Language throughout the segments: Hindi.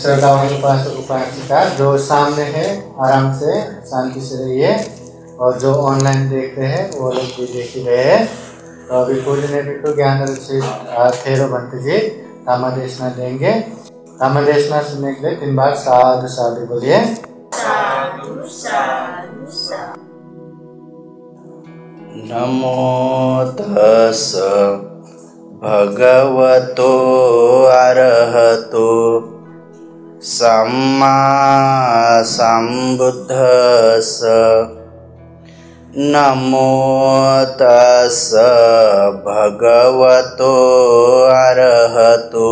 श्रद्धावान उपासक उपासिका जो सामने है आराम से शांति से रहिए, और जो ऑनलाइन देख रहे हैं वो लोग भी देख ही रहे हैं। तो अभी पूजने भी तो ज्ञान थेरो भंत जी तामादेशना देंगे। तामादेशना सुनने के लिए 3 बार साधु साधु बोलिए। साधु साधु साधु। नमो तस् भगवतो अरहतो सम्मा सम्बुद्धस्स। नमो तस् भगवतो अरहतो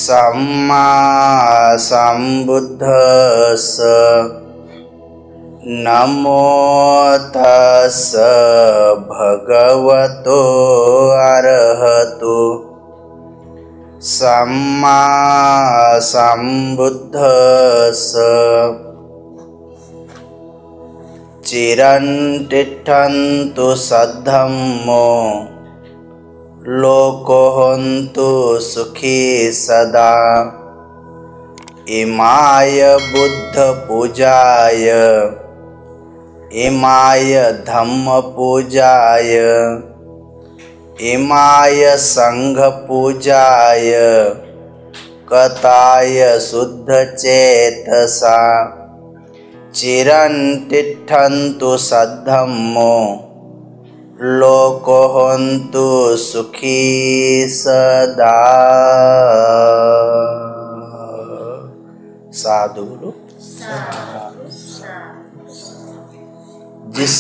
सम्मा सम्बुद्धस्स। नमो तस् भगवतो अरहतो सम्मा सम्बुद्धस्स। चिरं तिष्ठन्तु सद्धम्मो लोकोऽहन्तु सुखी सदा। इमाय बुद्ध पूजाय इमाय धम्म पूजाय इमाय संघ पूजाय कताय शुद्ध चेतसा। चिरं तिष्ठन्तु सद्धम्मो लोकोऽहन्तु सुखी सदा। साधु बोलो। जिस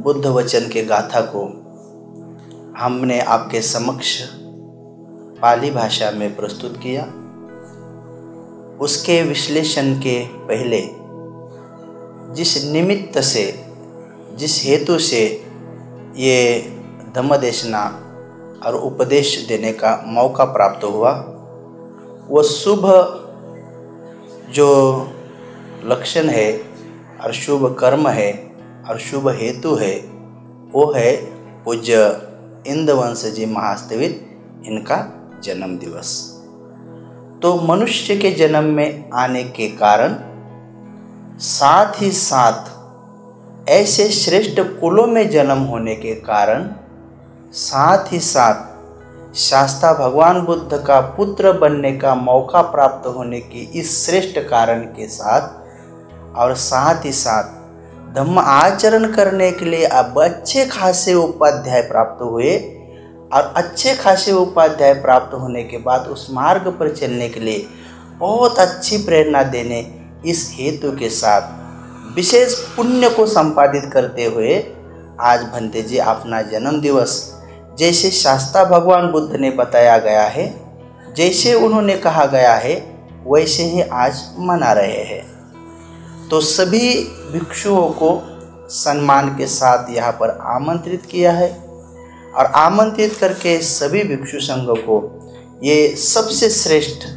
बुद्ध वचन के गाथा को हमने आपके समक्ष पाली भाषा में प्रस्तुत किया, उसके विश्लेषण के पहले जिस निमित्त से, जिस हेतु से ये धम्मदेशना और उपदेश देने का मौका प्राप्त हुआ, वो शुभ जो लक्षण है और शुभ कर्म है और शुभ हेतु है, वो है पूज्य इंद्रवंश जी महास्तवित इनका जन्म दिवस। तो मनुष्य के जन्म में आने के कारण, साथ ही साथ ऐसे श्रेष्ठ कुलों में जन्म होने के कारण, साथ ही साथ शास्ता भगवान बुद्ध का पुत्र बनने का मौका प्राप्त होने की इस श्रेष्ठ कारण के साथ, और साथ ही साथ धम्म आचरण करने के लिए अब अच्छे खासे उपाध्याय प्राप्त हुए, और अच्छे खासे उपाध्याय प्राप्त होने के बाद उस मार्ग पर चलने के लिए बहुत अच्छी प्रेरणा देने, इस हेतु के साथ विशेष पुण्य को संपादित करते हुए आज भंते जी अपना जन्म दिवस जैसे शास्त्रा भगवान बुद्ध ने बताया गया है, जैसे उन्होंने कहा गया है, वैसे ही आज मना रहे हैं। तो सभी भिक्षुओं को सम्मान के साथ यहाँ पर आमंत्रित किया है, और आमंत्रित करके सभी भिक्षु संघ को ये सबसे श्रेष्ठ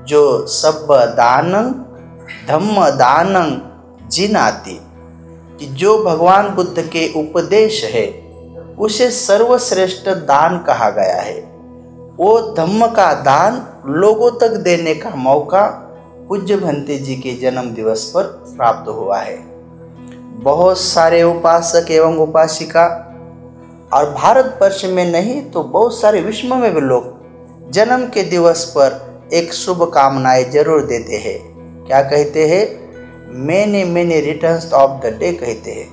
जो सब दानं धम्म दानं जिनाति, कि जो भगवान बुद्ध के उपदेश है उसे सर्वश्रेष्ठ दान कहा गया है। वो धम्म का दान लोगों तक देने का मौका पूज्य भंते जी के जन्म दिवस पर प्राप्त हुआ है। बहुत सारे उपासक एवं उपासिका, और भारत वर्ष में नहीं तो बहुत सारे विश्व में भी लोग जन्म के दिवस पर एक शुभ कामनाएं जरूर देते हैं। क्या कहते हैं? Many many returns of the day कहते हैं।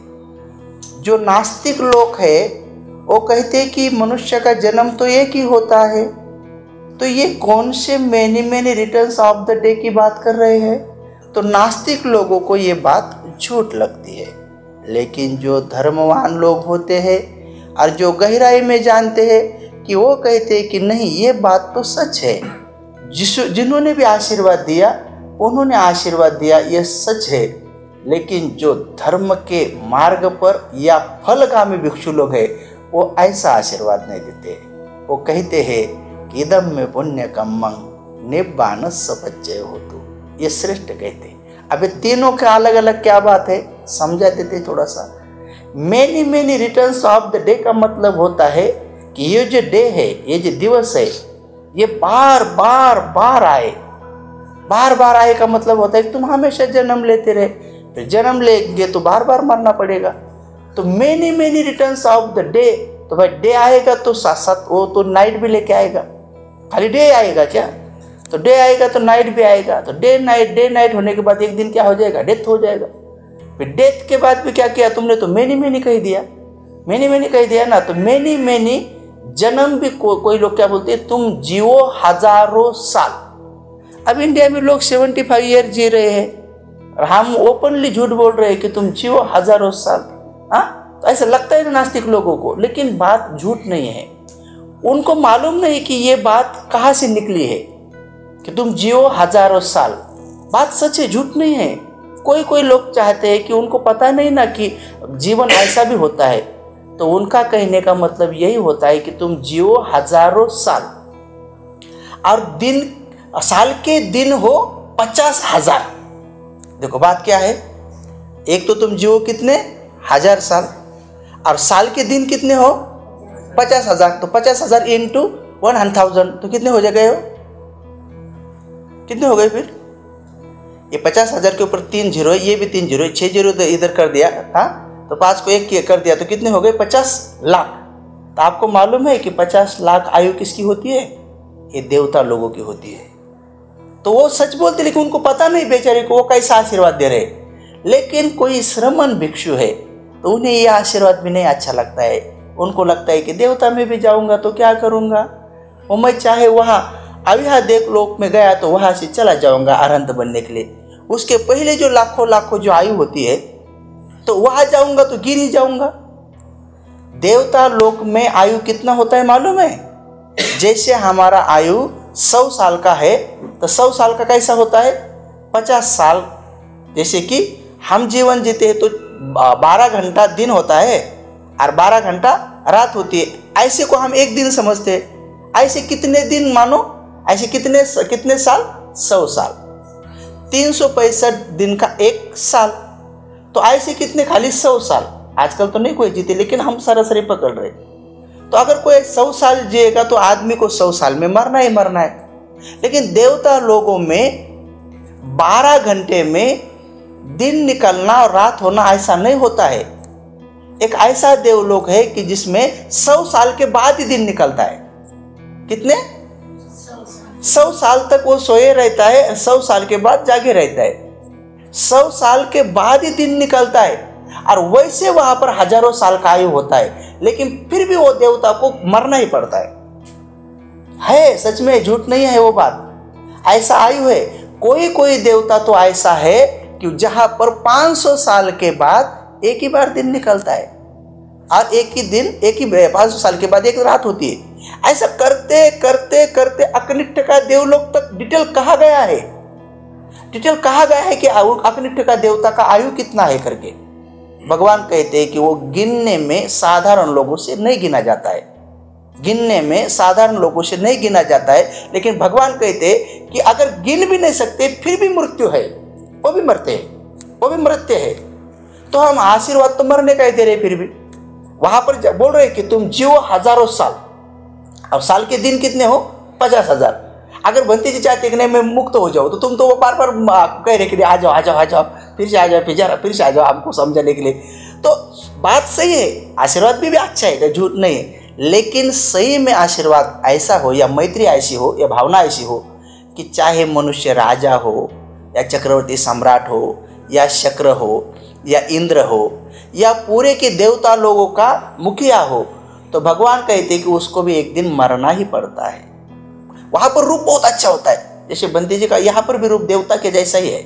जो नास्तिक लोग हैं वो कहते हैं कि मनुष्य का जन्म तो एक ही होता है, तो ये कौन से many many returns of the day की बात कर रहे हैं? तो नास्तिक लोगों को ये बात झूठ लगती है। लेकिन जो धर्मवान लोग होते हैं और जो गहराई में जानते हैं कि वो कहते हैं कि नहीं, ये बात तो सच है। जिन्होंने भी आशीर्वाद दिया उन्होंने आशीर्वाद दिया, ये सच है। लेकिन जो धर्म के मार्ग पर या फलगामी भिक्षु लोग हैं वो ऐसा आशीर्वाद नहीं देते। वो कहते हैं कि इदम में पुण्य कम्मं निब्बान सपच्चय होतु, ये श्रेष्ठ कहते हैं। अब तीनों के अलग अलग क्या बात है समझा देते थोड़ा सा। Many many returns of the day का मतलब होता है कि ये जो डे है, ये जो दिवस है, ये बार बार बार आए, बार बार आए का मतलब होता है कि तुम हमेशा जन्म लेते रहे, फिर जन्म लेंगे तो बार बार मरना पड़ेगा। तो many many returns of the day, तो भाई डे आएगा तो साथ साथ वो तो नाइट भी लेके आएगा। खाली डे आएगा क्या? तो डे आएगा तो नाइट भी आएगा। तो डे नाइट होने के बाद एक दिन क्या हो जाएगा? डेथ हो जाएगा। फिर डेथ के बाद भी क्या किया तुमने? तो मेनी मेनी कह दिया, मेनी मेनी कह दिया ना। तो मेनी मेनी जन्म भी कोई लोग क्या बोलते हैं, तुम जियो हजारों साल। अब इंडिया में लोग 75 ईयर जी रहे हैं और हम ओपनली झूठ बोल रहे हैं कि तुम जियो हजारों साल। हाँ, तो ऐसा लगता है ना नास्तिक लोगों को, लेकिन बात झूठ नहीं है। उनको मालूम नहीं कि ये बात कहाँ से निकली है कि तुम जियो हजारों साल। बात सच है, झूठ नहीं है। कोई लोग चाहते हैं कि उनको पता नहीं ना कि जीवन ऐसा भी होता है, तो उनका कहने का मतलब यही होता है कि तुम जियो हजारों साल और दिन, साल के दिन हो 50,000। देखो बात क्या है, एक तो तुम जियो कितने 1000 साल और साल के दिन कितने हो 50,000। तो 50,000 इंटू 1,000 तो कितने हो जाएगा? कितने हो गए? फिर ये 50,000 के ऊपर 3 जीरो है, ये भी 3 जीरो है, 6 जीरो इधर कर दिया। हाँ, तो 5 को 1 कर दिया तो कितने हो गए? 50 लाख। तो आपको मालूम है कि 50 लाख आयु किसकी होती है? ये देवता लोगों की होती है। तो वो सच बोलते, लेकिन उनको पता नहीं बेचारे को वो कैसा आशीर्वाद दे रहे। लेकिन कोई श्रमण भिक्षु है तो उन्हें ये आशीर्वाद भी नहीं अच्छा लगता है। उनको लगता है कि देवता में भी जाऊंगा तो क्या करूंगा, वो मैं चाहे वहाँ अविहा देव लोक में गया तो वहां से चला जाऊंगा अरहंत बनने के लिए। उसके पहले जो लाखों जो आयु होती है तो वहां जाऊंगा तो गिर ही जाऊंगा। देवता लोक में आयु कितना होता है मालूम है? जैसे हमारा आयु 100 साल का है तो 100 साल का कैसा होता है? 50 साल। जैसे कि हम जीवन जीते हैं तो 12 घंटा दिन होता है और 12 घंटा रात होती है। ऐसे को हम एक दिन समझते हैं। ऐसे कितने दिन मानो, ऐसे कितने साल? 100 साल। 365 दिन का एक साल। तो ऐसे कितने? खाली 100 साल। आजकल तो नहीं कोई जीते, लेकिन हम सरासरी पकड़ रहे। तो अगर कोई 100 साल जिएगा तो आदमी को 100 साल में मरना ही मरना है। लेकिन देवता लोगों में 12 घंटे में दिन निकलना और रात होना ऐसा नहीं होता है। एक ऐसा देवलोक है कि जिसमें 100 साल के बाद ही दिन निकलता है। कितने? 100 साल तक वो सोए रहता है, 100 साल के बाद जागे रहता है। 100 साल के बाद ही दिन निकलता है और वैसे वहां पर हजारों साल का आयु होता है, लेकिन फिर भी वो देवता को मरना ही पड़ता है। सच में, झूठ नहीं है वो बात। ऐसा आयु है। कोई देवता तो ऐसा है कि जहां पर 500 साल के बाद एक ही बार दिन निकलता है और एक ही 500 साल के बाद एक रात होती है। ऐसा करते करते करते अकनिष्ठ का देवलोक तक डिटेल कहा गया है। डिटेल कहा गया है कि अकनिष्ठ का देवता का आयु कितना है करके। भगवान कहते हैं कि वो गिनने में साधारण लोगों से नहीं गिना जाता है। गिनने में साधारण लोगों से नहीं गिना जाता है। लेकिन भगवान कहते हैं कि अगर गिन भी नहीं सकते फिर भी मृत्यु है, वो भी मरते हैं, वो भी मरते हैं। तो हम आशीर्वाद तो मरने का ही दे रहे, फिर भी वहां पर बोल रहे कि तुम जियो हजारों साल और साल के दिन कितने हो? 50,000। अगर बंती जी चाहते कि नहीं मैं मुक्त हो जाऊँ तो तुम तो वो बार कह रहे कि आ जाओ फिर से आ जाओ, फिर से आ जाओ हमको समझाने के लिए। तो बात सही है, आशीर्वाद भी अच्छा है, झूठ नहीं है। लेकिन सही में आशीर्वाद ऐसा हो या मैत्री ऐसी हो या भावना ऐसी हो कि चाहे मनुष्य राजा हो या चक्रवर्ती सम्राट हो या शक्र हो या इंद्र हो या पूरे के देवता लोगों का मुखिया हो, तो भगवान कहते हैं कि उसको भी एक दिन मरना ही पड़ता है। वहां पर रूप बहुत अच्छा होता है। जैसे बंती जी का यहाँ पर भी रूप देवता के जैसा ही है।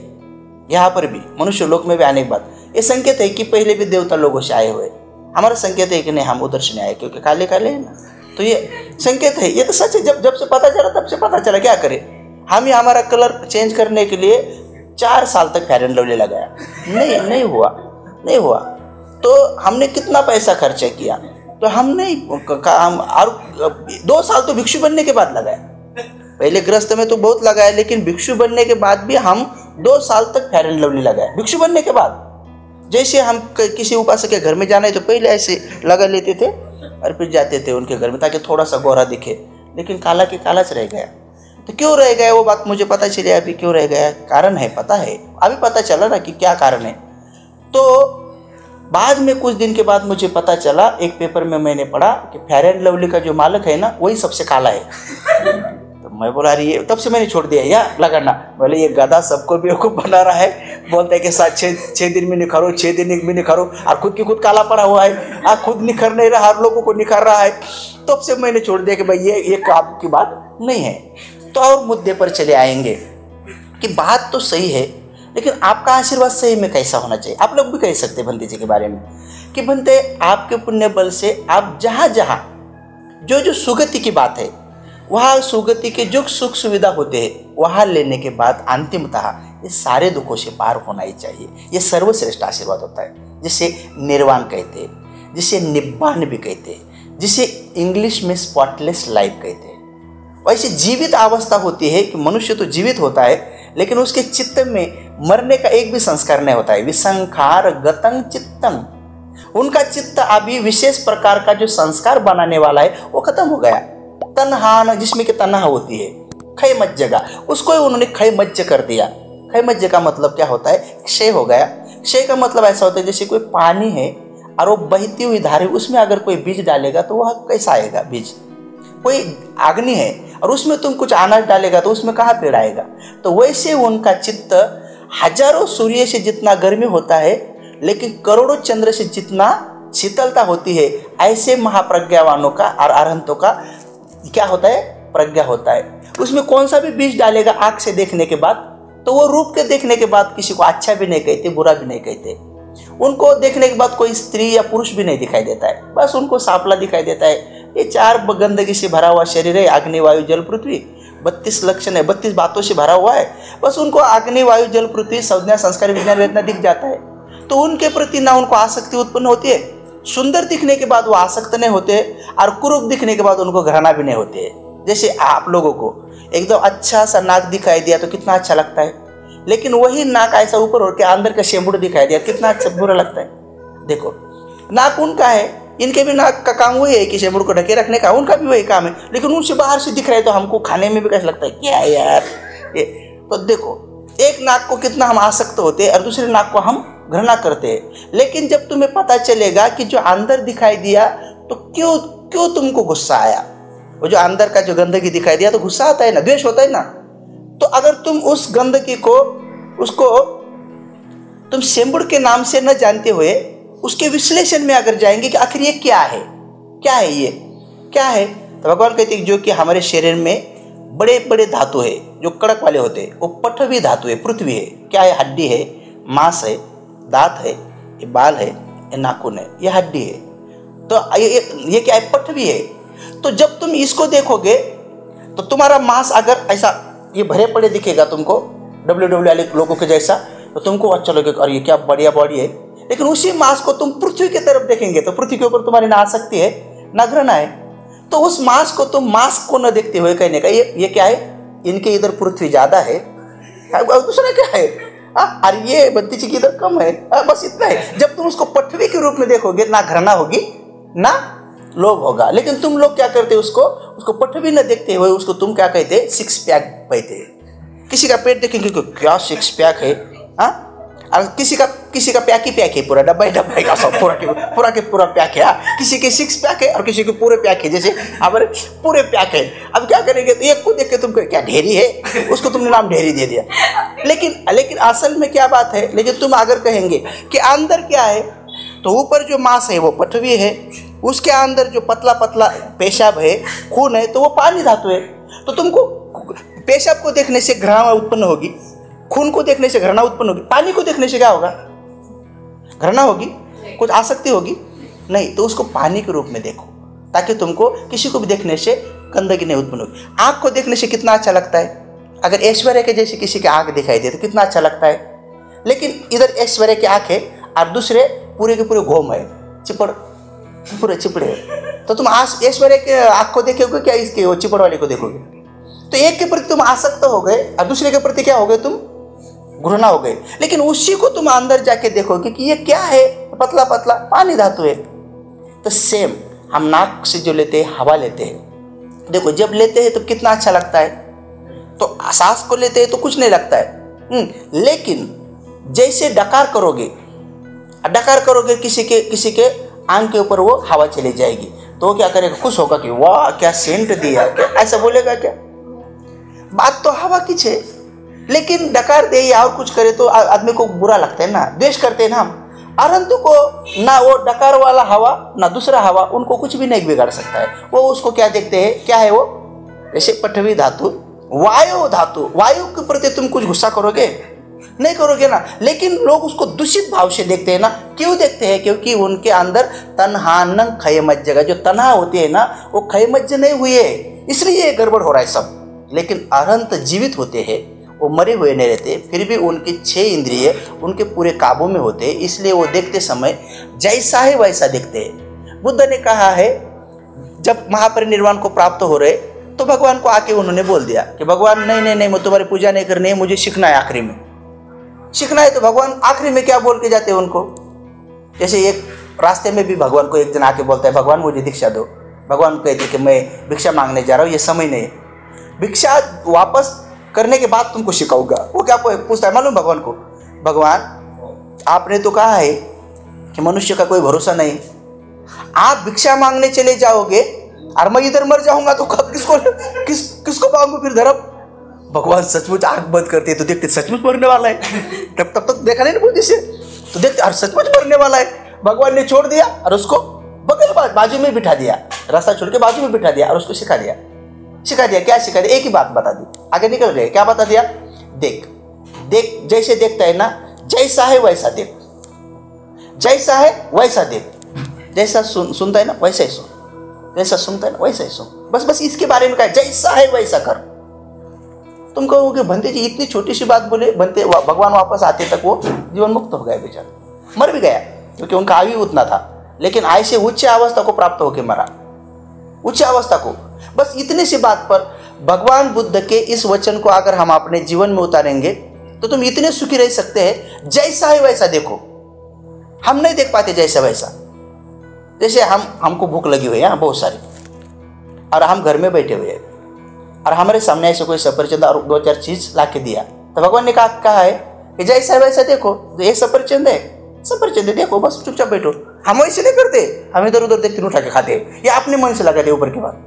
यहाँ पर भी मनुष्य लोक में भी आने के बाद ये संकेत है कि पहले भी देवता लोगों से आए हुए। हमारा संकेत है कि नहीं हम उधर से नहीं आए, क्योंकि काले काले है ना, तो ये संकेत है। ये तो सच है। जब से पता चला तब से पता चला, क्या करें हम ही। हमारा कलर चेंज करने के लिए 4 साल तक फेयर एंड लवली लगाया, नहीं हुआ। तो हमने कितना पैसा खर्चा किया, तो हमने और 2 साल तो भिक्षु बनने के बाद लगाया। पहले गृहस्थ में तो बहुत लगाया, लेकिन भिक्षु बनने के बाद भी हम 2 साल तक फेयर एंड लवली लगाया। भिक्षु बनने के बाद जैसे हम किसी उपासक के घर में जाना है तो पहले ऐसे लगा लेते थे और फिर जाते थे उनके घर में, ताकि थोड़ा सा गोरा दिखे, लेकिन काला के काला रह गया। तो क्यों रह गया वो बात मुझे पता चली अभी, क्यों रह गया, कारण है, पता है, अभी पता चला ना कि क्या कारण है। तो बाद में कुछ दिन के बाद मुझे पता चला, एक पेपर में मैंने पढ़ा कि फेयर एंड लवली का जो मालिक है ना वही सबसे काला है। तो मैं बोला अरे ये, तब से मैंने छोड़ दिया यार लगाना। बोले ये गधा सबको बेवकूफ़ बना रहा है, बोलता है कि साथ 6 दिन में निखारो, 6 दिन में निखारो, और खुद की खुद काला पड़ा हुआ है, खुद निखर नहीं रहा, हर लोगों को निखार रहा है। तब से मैंने छोड़ दिया कि भाई ये काम की बात नहीं है। तो और मुद्दे पर चले आएंगे कि बात तो सही है, लेकिन आपका आशीर्वाद सही में कैसा होना चाहिए। आप लोग भी कह सकते हैं बंदे जी के बारे में कि बंदे आपके पुण्य बल से आप जहाँ जहाँ जो सुगति की बात है, वहाँ सुगति के जो सुख सुविधा होते हैं वहाँ लेने के बाद अंतिमतः ये सारे दुखों से पार होना ही चाहिए। ये सर्वश्रेष्ठ आशीर्वाद होता है, जिसे निर्वाण कहते हैं, जिसे निब्बान भी कहते हैं, जिसे इंग्लिश में स्पॉटलेस लाइफ कहते हैं। वैसे जीवित अवस्था होती है कि मनुष्य तो जीवित होता है, लेकिन उसके चित्त में मरने का एक भी संस्कार नहीं होता है। विसंखार गतं चित्तम, उनका चित्त अभी विशेष प्रकार का जो संस्कार बनाने वाला है वो खत्म हो गया। तन्हान, जिसमें कि तन्हा होती है, क्षय मज्जगा, उसको उन्होंने क्षय मज्ज कर दिया। क्षय मज्ज का मतलब क्या होता है, क्षय हो गया। क्षय का मतलब ऐसा होता है जैसे कोई पानी है और वो बहती हुई धार है, उसमें अगर कोई बीज डालेगा तो वह कैसा आएगा बीज। कोई अग्नि है और उसमें तुम कुछ अनाज डालेगा तो उसमें कहाँ पेड़ आएगा। तो वैसे उनका चित्त हजारों सूर्य से जितना गर्मी होता है, लेकिन करोड़ों चंद्र से जितना शीतलता होती है, ऐसे महाप्रज्ञावानों का और अरहंतों का क्या होता है, प्रज्ञा होता है। उसमें कौन सा भी बीज डालेगा आंख से देखने के बाद, तो वो रूप के देखने के बाद किसी को अच्छा भी नहीं कहते, बुरा भी नहीं कहते। उनको देखने के बाद कोई स्त्री या पुरुष भी नहीं दिखाई देता है, बस उनको सापला दिखाई देता है। ये 4 गंदगी से भरा हुआ शरीर है, अग्नि वायु जल पृथ्वी, 32 लक्षण है, 32 बातों से भरा हुआ है। बस उनको अग्नि वायु जल पृथ्वी संज्ञा संस्कार विज्ञान वेदना दिख जाता है, तो उनके प्रति ना उनको आसक्ति उत्पन्न होती है। सुंदर दिखने के बाद वो आसक्त नहीं होते, और कुरूप दिखने के बाद उनको घृणा भी नहीं होती है। जैसे आप लोगों को एकदम अच्छा सा नाक दिखाई दिया तो कितना अच्छा लगता है, लेकिन वही नाक ऐसा ऊपर होकर अंदर का शेंबुड़ दिखाई दिया कितना अच्छा बुरा लगता है। देखो नाक उनका है, इनके भी नाक का काम वही है कि शेंबुड़ को ढके रखने का, उनका भी वही काम है, लेकिन उनसे बाहर से दिख रहा है तो हमको खाने में भी कैसा लगता है, क्या यार ये। तो देखो एक नाक को कितना हम आसक्त होते हैं और दूसरे नाक को हम घृणा करते हैं। लेकिन जब तुम्हें पता चलेगा कि जो अंदर दिखाई दिया तो क्यों तुमको गुस्सा आया, वो जो अंदर का जो गंदगी दिखाई दिया तो गुस्सा आता है ना, द्वेष होता है ना। तो अगर तुम उस गंदगी को उसको तुम शेंबुड़ के नाम से न जानते हुए उसके विश्लेषण में अगर जाएंगे कि आखिर ये क्या है, क्या है, ये क्या है, तो भगवान कहते हैं जो कि हमारे शरीर में बड़े बड़े धातु है जो कड़क वाले होते हैं, वो पृथ्वी धातु है, पृथ्वी है। क्या है, हड्डी है, मांस है, दांत है, ये बाल है, ये नाखून है, ये हड्डी है। तो ये क्या है, पृथ्वी है। तो जब तुम इसको देखोगे तो तुम्हारा मांस अगर ऐसा ये भरे पड़े दिखेगा तुमको WWE वाले लोगों के जैसा, तो तुमको अच्छा लगेगा और ये क्या बढ़िया बॉडी है। लेकिन उसी मांस को तुम पृथ्वी की तरफ देखेंगे तो पृथ्वी के ऊपर तुम्हारी ना आसक्ति है ना घृणा है। तो उस मांस को तुम मांस को न देखते हुए कहने का ये क्या है, इनके इधर पृथ्वी ज्यादा है, दूसरा क्या है, अरे ये बत्ती की इधर कम है, बस इतना है। जब तुम उसको पृथ्वी के रूप में देखोगे ना घृणा होगी ना लोभ होगा। लेकिन तुम लोग क्या करते, उसको पृथ्वी न देखते हुए उसको तुम क्या कहते, 6 पैक कहते। किसी का पेट देखेंगे क्या 6 पैक है, हाँ, और किसी का पैक ही पैक है, पूरा डब्बा का सब पूरा पैक है। किसी के 6 पैक है और किसी के पूरे पैक है, जैसे हमारे पूरे पैक है। अब क्या करेंगे, तो एक को देख के तुम क्या ढेरी है, उसको तुमने नाम ढेरी दे दिया। लेकिन असल में क्या बात है, लेकिन तुम अगर कहेंगे कि अंदर क्या है, तो ऊपर जो मांस है वो पृथ्वी है, उसके अंदर जो पतला पतला पेशाब है, खून है, तो वो पानी धातु है। तो तुमको पेशाब को देखने से घृणा उत्पन्न होगी, खून को देखने से घृणा उत्पन्न होगी, पानी को देखने से क्या होगा, घृणा होगी, कुछ आसक्ति होगी नहीं। तो उसको पानी के रूप में देखो, ताकि तुमको किसी को भी देखने से गंदगी नहीं उत्पन्न होगी। आँख को देखने से कितना अच्छा लगता है, अगर ऐश्वर्य के जैसे किसी की आँख दिखाई दे तो कितना अच्छा लगता है। लेकिन इधर ऐश्वर्य की आँख है और दूसरे पूरे के पूरे घोम है, चिपड़े, तो तुम ऐश्वर्य के आँख को देखोगे क्या, इसके वो चिपड़ वाले को देखोगे। तो एक के प्रति तुम आसक्त हो गए और दूसरे के प्रति क्या हो गए, तुम घृणा हो गए। लेकिन उसी को तुम अंदर जाके देखोगे कि ये क्या है, पतला पतला पानी धातु है। तो सेम हम नाक से जो लेते हैं, हवा लेते हैं, देखो जब लेते हैं तो कितना अच्छा लगता है, सांस को लेते हैं तो कुछ नहीं लगता है। लेकिन जैसे डकार करोगे किसी के आंख के ऊपर वो हवा चली जाएगी, तो वो क्या करेगा, खुश होगा कि वाह क्या सेंट दिया, क्या ऐसा बोलेगा क्या? बात तो हवा की है, लेकिन डकार दे या और कुछ करे तो आदमी को बुरा लगता है ना, द्वेष करते हैं ना हम। अरंतु को ना वो डकार वाला हवा ना दूसरा हवा उनको कुछ भी नहीं बिगाड़ सकता है। वो उसको क्या देखते हैं, क्या है वो, जैसे पृथ्वी धातु, वायु के प्रति तुम कुछ गुस्सा करोगे नहीं करोगे ना, लेकिन लोग उसको दूषित भाव से देखते हैं ना। क्यों देखते हैं? क्योंकि उनके अंदर तन्हान खयमज्ज, जो तन्हा होती है ना वो खयमज्ज नहीं हुई है, इसलिए गड़बड़ हो रहा है सब। लेकिन अरंत जीवित होते हैं, वो मरे हुए नहीं रहते, फिर भी उनके 6 इंद्रिय उनके पूरे काबू में होते हैं, इसलिए वो देखते समय जैसा है वैसा देखते हैं। बुद्ध ने कहा है, जब महापरिनिर्वाण को प्राप्त हो रहे तो भगवान को आके उन्होंने बोल दिया कि भगवान नहीं, मैं तुम्हारी पूजा नहीं करनी है, मुझे सीखना है, आखिरी में सीखना है। तो भगवान आखिरी में क्या बोल के जाते हैं उनको? जैसे एक रास्ते में भी भगवान को एक जन आके बोलता है, भगवान मुझे दीक्षा दो। भगवान कहते कि मैं भिक्षा मांगने जा रहा हूँ, ये समय नहीं है, भिक्षा वापस करने के बाद तुमको सिखाऊंगा। वो क्या पूछता है मालूम भगवान को, भगवान आपने तो कहा है कि मनुष्य का कोई भरोसा नहीं, आप भिक्षा मांगने चले जाओगे और मैं इधर मर जाऊंगा तो कब किसको पाऊंगा फिर धर्म? भगवान सचमुच आंख बंद करते तो देखते सचमुच मरने वाला है। तब तक देखा नहीं ना बुद्धि से, तो देखते और सचमुच मरने वाला है। भगवान ने छोड़ दिया और उसको बगल बाजू में बिठा दिया, रास्ता छोड़ के बाजू में बिठा दिया और उसको सिखा दिया। क्या सिखा दिया? एक ही बात बता दी, आगे निकल गए। क्या बता दिया? देख जैसे देखता है ना, जैसा है वैसा देख, जैसा है वैसा देख, जैसा सुनता है ना वैसा ही सुन, जैसा सुनता है ना वैसा ही सुन। बस इसके बारे में कहा, जैसा है वैसा कर। तुम कहोगे बंते जी इतनी छोटी सी बात बोले, बंते भगवान वापस आते तक वो जीवन मुक्त हो गया, बेचारा मर भी गया क्योंकि उनका आयु उतना था, लेकिन आय से उच्च अवस्था को प्राप्त होकर मरा, उच्च अवस्था को। बस इतने सी बात पर भगवान बुद्ध के इस वचन को अगर हम अपने जीवन में उतारेंगे तो तुम इतने सुखी रह सकते हैं। जैसा है वैसा देखो, हम नहीं देख पाते जैसा वैसा। जैसे हमको भूख लगी हुई है बहुत सारी, और हम घर में बैठे हुए हैं और हमारे सामने ऐसे कोई सफरचंद और 2-4 चीज ला के दिया, तो भगवान ने कहा है कि जैसा है वैसा देखो, ये सफरचंद है, सफरचंद देखो, बस चुपचाप बैठो। हम वैसे नहीं करते, हम इधर उधर देखते उठा के खाते, या अपने मन से लगाते ऊपर की बात।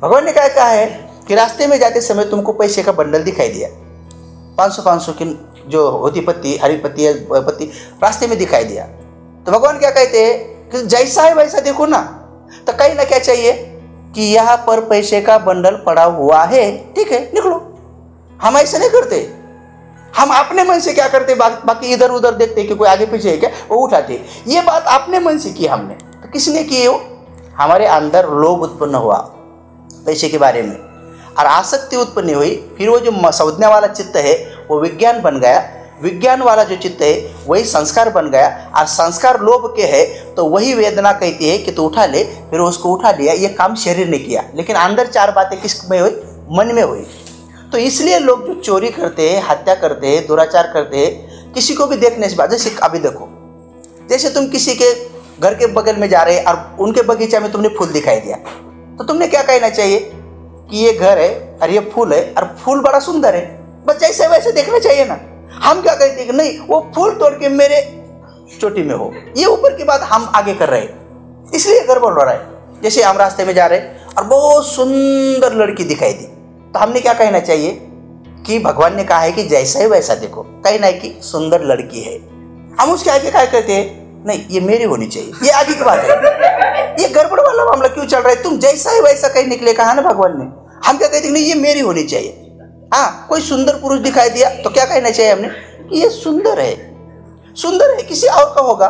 भगवान ने कहा है कि रास्ते में जाते समय तुमको पैसे का बंडल दिखाई दिया, 500 की जो होती पत्ती, हरी पत्ती पत्ती रास्ते में दिखाई दिया, तो भगवान क्या कहते हैं कि जैसा है वैसा देखो ना। तो कहीं ना क्या चाहिए कि यहाँ पर पैसे का बंडल पड़ा हुआ है, ठीक है निकलो। हम ऐसे नहीं करते, हम अपने मन से क्या करते, बाकी इधर उधर देखते कि कोई आगे पीछे है क्या, वो उठाते। ये बात अपने मन से की हमने, तो किसने की हो? हमारे अंदर लोभ उत्पन्न हुआ पैसे के बारे में और आसक्ति उत्पन्न हुई। फिर वो जो संज्ञा वाला चित्त है वो विज्ञान बन गया, विज्ञान वाला जो चित्त है वही संस्कार बन गया, और संस्कार लोभ के है तो वही वेदना कहती है कि तू उठा ले। फिर उसको उठा लिया, ये काम शरीर ने किया, लेकिन अंदर 4 बातें किस में हुई? मन में हुई। तो इसलिए लोग जो चोरी करते हैं, हत्या करते हैं, दुराचार करते हैं, किसी को भी देखने से बाद, जैसे अभी देखो, जैसे तुम किसी के घर के बगल में जा रहे और उनके बगीचा में तुमने फूल दिखाई दिया, तो तुमने क्या कहना चाहिए कि ये घर है और ये फूल है और फूल बड़ा सुंदर है, बस जैसे वैसे देखना चाहिए ना। हम क्या कहते हैं कि नहीं, वो फूल तोड़ के मेरे चोटी में हो, ये ऊपर की बात हम आगे कर रहे हैं, इसलिए गड़बड़ हो रहा है। जैसे हम रास्ते में जा रहे और बहुत सुंदर लड़की दिखाई दी, तो हमने क्या कहना चाहिए कि भगवान ने कहा है कि जैसा है वैसा देखो, कहना है कि सुंदर लड़की है। हम उसके आगे क्या कहते हैं, नहीं ये मेरी होनी चाहिए, ये आगे की बात है। ये गड़बड़ वाला मामला क्यों चल रहा है? तुम जैसा है वैसा कहीं निकले, कहा ना भगवान ने। हम क्या कहते हैं, नहीं ये मेरी होनी चाहिए। हाँ, कोई सुंदर पुरुष दिखाई दिया तो क्या कहना चाहिए हमने कि ये सुंदर है, सुंदर है किसी और का होगा,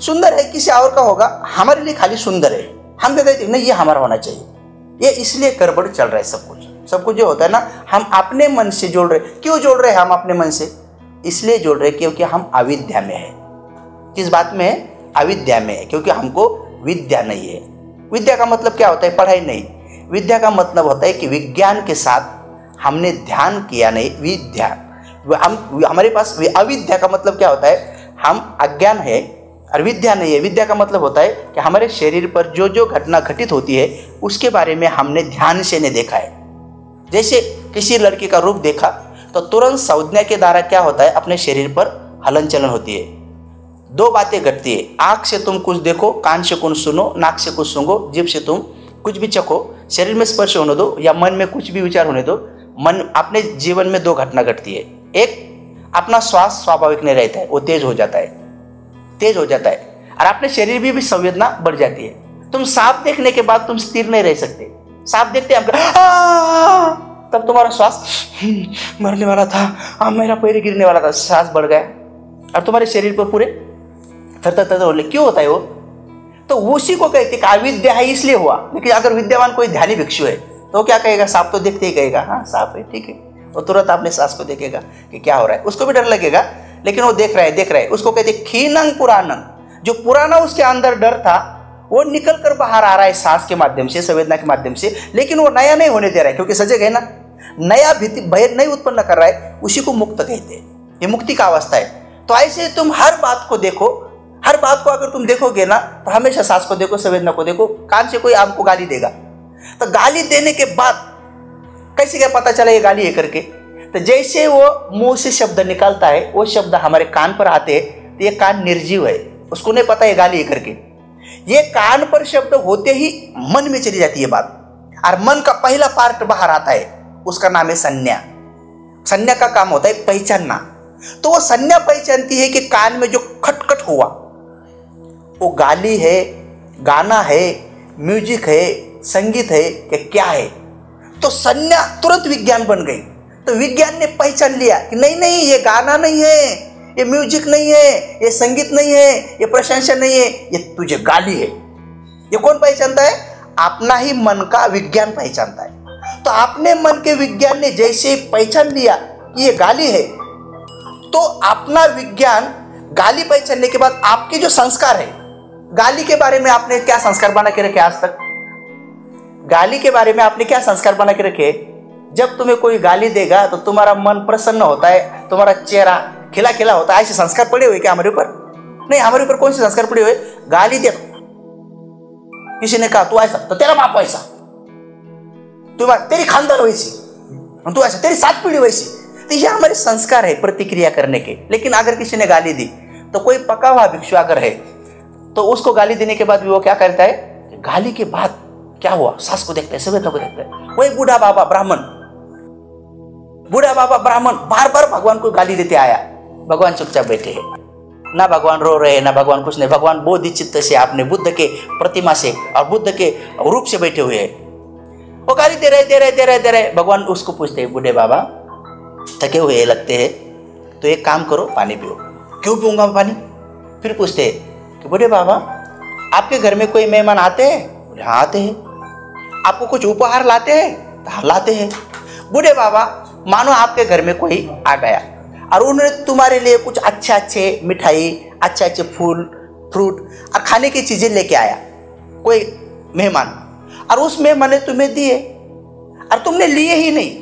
सुंदर है किसी और का होगा, हमारे लिए खाली सुंदर है। हम क्या कहते हैं, नहीं ये हमारा होना चाहिए। ये इसलिए गड़बड़ चल रहा है सब कुछ जो होता है ना, हम अपने मन से जोड़ रहे। क्यों जोड़ रहे हैं हम अपने मन से? इसलिए जोड़ रहे क्योंकि हम अविद्या में है। किस बात में है? अविद्या में है, क्योंकि हमको विद्या नहीं है। विद्या का मतलब क्या होता है? पढ़ाई नहीं। विद्या का मतलब होता है कि विज्ञान के साथ हमने ध्यान किया नहीं। विद्या हमारे पास, अविद्या का मतलब क्या होता है? हम अज्ञान है और विद्या नहीं है। विद्या का मतलब होता है कि हमारे शरीर पर जो जो घटना घटित होती है उसके बारे में हमने ध्यान से नहीं देखा है। जैसे किसी लड़की का रूप देखा तो तुरंत संज्ञा के द्वारा क्या होता है, अपने शरीर पर हलन चलन होती है। दो बातें घटती है, आँख से तुम कुछ देखो, कान से कुछ सुनो, नाक से कुछ सूंघो, जीभ से तुम कुछ भी चखो, शरीर में स्पर्श होने दो या मन में कुछ भी विचार होने दो। मन अपने जीवन में दो घटना घटती है। एक, अपना श्वास स्वाभाविक नहीं रहता है, वो तेज हो जाता है और अपने शरीर में भी संवेदना बढ़ जाती है। तुम सांप देखने के बाद तुम स्थिर नहीं रह सकते। सांप देखते हम तब तुम्हारा श्वास मरने वाला था, मेरा पैर गिरने वाला था, सांस बढ़ गया और तुम्हारे शरीर पर पूरे थर होले। क्यों होता है वो? तो उसी को कहते हैं अविद्या है इसलिए हुआ। लेकिन अगर विद्यावान कोई ध्यानी भिक्षु है तो क्या कहेगा? सांप तो देखते ही कहेगा हाँ सांप है, ठीक है। वो तुरंत अपने सांस को देखेगा कि क्या हो रहा है, उसको भी डर लगेगा, लेकिन वो देख रहा है। उसको कहते खीनंग पुरानंग। जो पुराना उसके अंदर डर था वो निकल कर बाहर आ रहा है सांस के माध्यम से, संवेदना के माध्यम से, लेकिन वो नया नहीं होने दे रहा है क्योंकि सजग है ना, नया भय नहीं उत्पन्न कर रहा है। उसी को मुक्त कहते हैं, ये मुक्ति का अवस्था है। तो ऐसे तुम हर बात को देखो, हर बात को अगर तुम देखोगे ना तो हमेशा सांस को देखो, संवेदना को देखो। कान से कोई आपको गाली देगा तो गाली देने के बाद कैसे क्या पता चला ये गाली है करके? तो जैसे वो मुंह से शब्द निकालता है, वो शब्द हमारे कान पर आते हैं तो ये कान निर्जीव है, उसको नहीं पता ये गाली है करके। ये कान पर शब्द होते ही मन में चली जाती है बात, और मन का पहला पार्ट बाहर आता है, उसका नाम है संज्ञा। संज्ञा का काम होता है पहचानना। तो वो संज्ञा पहचानती है कि कान में जो खटखट हुआ वो गाली है, गाना है, म्यूजिक है, संगीत है कि क्या है। तो संज्ञा तुरंत विज्ञान बन गई। तो विज्ञान ने पहचान लिया कि नहीं ये गाना नहीं है, ये म्यूजिक नहीं है, ये संगीत नहीं है, ये प्रशंसा नहीं है, ये तुझे गाली है। ये कौन पहचानता है? अपना ही मन का विज्ञान पहचानता है। तो अपने मन के विज्ञान ने जैसे पहचान लिया कि ये गाली है, तो अपना विज्ञान गाली पहचानने के बाद आपके जो संस्कार है, गाली के बारे में आपने क्या संस्कार बना के रखे आज तक? गाली के बारे में आपने क्या संस्कार बना के रखे? जब तुम्हें कोई गाली देगा तो तुम्हारा मन प्रसन्न होता है, तुम्हारा चेहरा खिला खिला होता है। ऐसे संस्कार पड़े हुए क्या हमारे ऊपर? नहीं, हमारे ऊपर कौन से संस्कार पड़े हुए? गाली दे, किसी ने कहा तू ऐसा तो तेरा बाप ऐसा, तेरी खानदान वैसी, तू ऐसा, तेरी सात पीढ़ी वैसी। तो ये हमारे संस्कार है प्रतिक्रिया करने के। लेकिन अगर किसी ने गाली दी तो कोई पका हुआ भिक्षु अगर है तो उसको गाली देने के बाद भी वो क्या करता है? गाली के बाद क्या हुआ सास को देखता है, संवेदना को देखता है। वही बूढ़ा बाबा ब्राह्मण बार बार भगवान को गाली देते आया। भगवान चुपचाप बैठे हैं, ना भगवान रो रहे हैं, ना भगवान कुछ नहीं। भगवान बोधि चित्त से आपने बुद्ध के प्रतिमा से और बुद्ध के रूप से बैठे हुए हैं। वो गाली दे रहे। भगवान उसको पूछते हैं, बूढ़े बाबा थके हुए लगते हैं तो एक काम करो, पानी पियो। क्यों पीऊंगा मैं पानी? फिर पूछते हैं कि बूढ़े बाबा आपके घर में कोई मेहमान आते हैं? बोले हाँ आते हैं। आपको कुछ उपहार लाते हैं? हाँ लाते हैं। बूढ़े बाबा मानो आपके घर में कोई आ गया और उन्होंने तुम्हारे लिए कुछ अच्छे मिठाई, अच्छे फूल फ्रूट और खाने की चीजें लेके आया कोई मेहमान, और उस मेहमान ने तुम्हें दिए और तुमने लिए ही नहीं।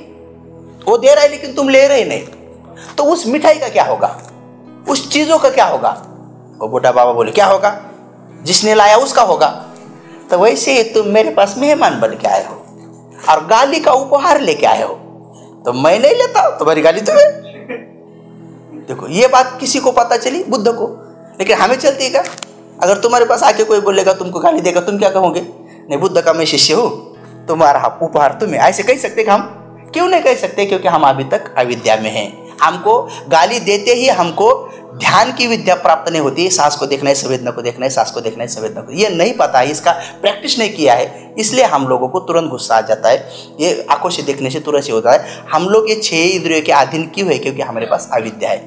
वो दे रहा है लेकिन तुम ले रहे नहीं। तो उस मिठाई का क्या होगा? उस चीजों का क्या होगा? वो बूढ़ा बाबा बोले क्या होगा? जिसने लाया उसका होगा। तो वैसे ही तुम मेरे पास मेहमान बन के आए हो और गाली का उपहार लेके आए हो, तो मैं नहीं लेता, तुम्हारी गाली तुम्हें। देखो ये बात किसी को पता चली? बुद्ध को। लेकिन हमें चलती है क्या? अगर तुम्हारे पास आके कोई बोलेगा, तुमको गाली देगा, तुम क्या कहोगे? नहीं, बुद्ध का मैं शिष्य हूँ, तुम्हारा उपहार तुम्हें। ऐसे कह सकते कि हम? क्यों नहीं कह सकते? क्योंकि हम अभी तक अविद्या में हैं। हमको गाली देते ही हमको ध्यान की विद्या प्राप्त नहीं होती है। सांस को देखना है, संवेदना को देखना है, सांस को देखना है, संवेदना को, ये नहीं पता है, इसका प्रैक्टिस नहीं किया है, इसलिए हम लोगों को तुरंत गुस्सा आ जाता है। ये आंखों से देखने से तुरंत से होता है। हम लोग ये 6 इंद्रियों के अधीन क्यों है? क्योंकि हमारे पास अविद्या है,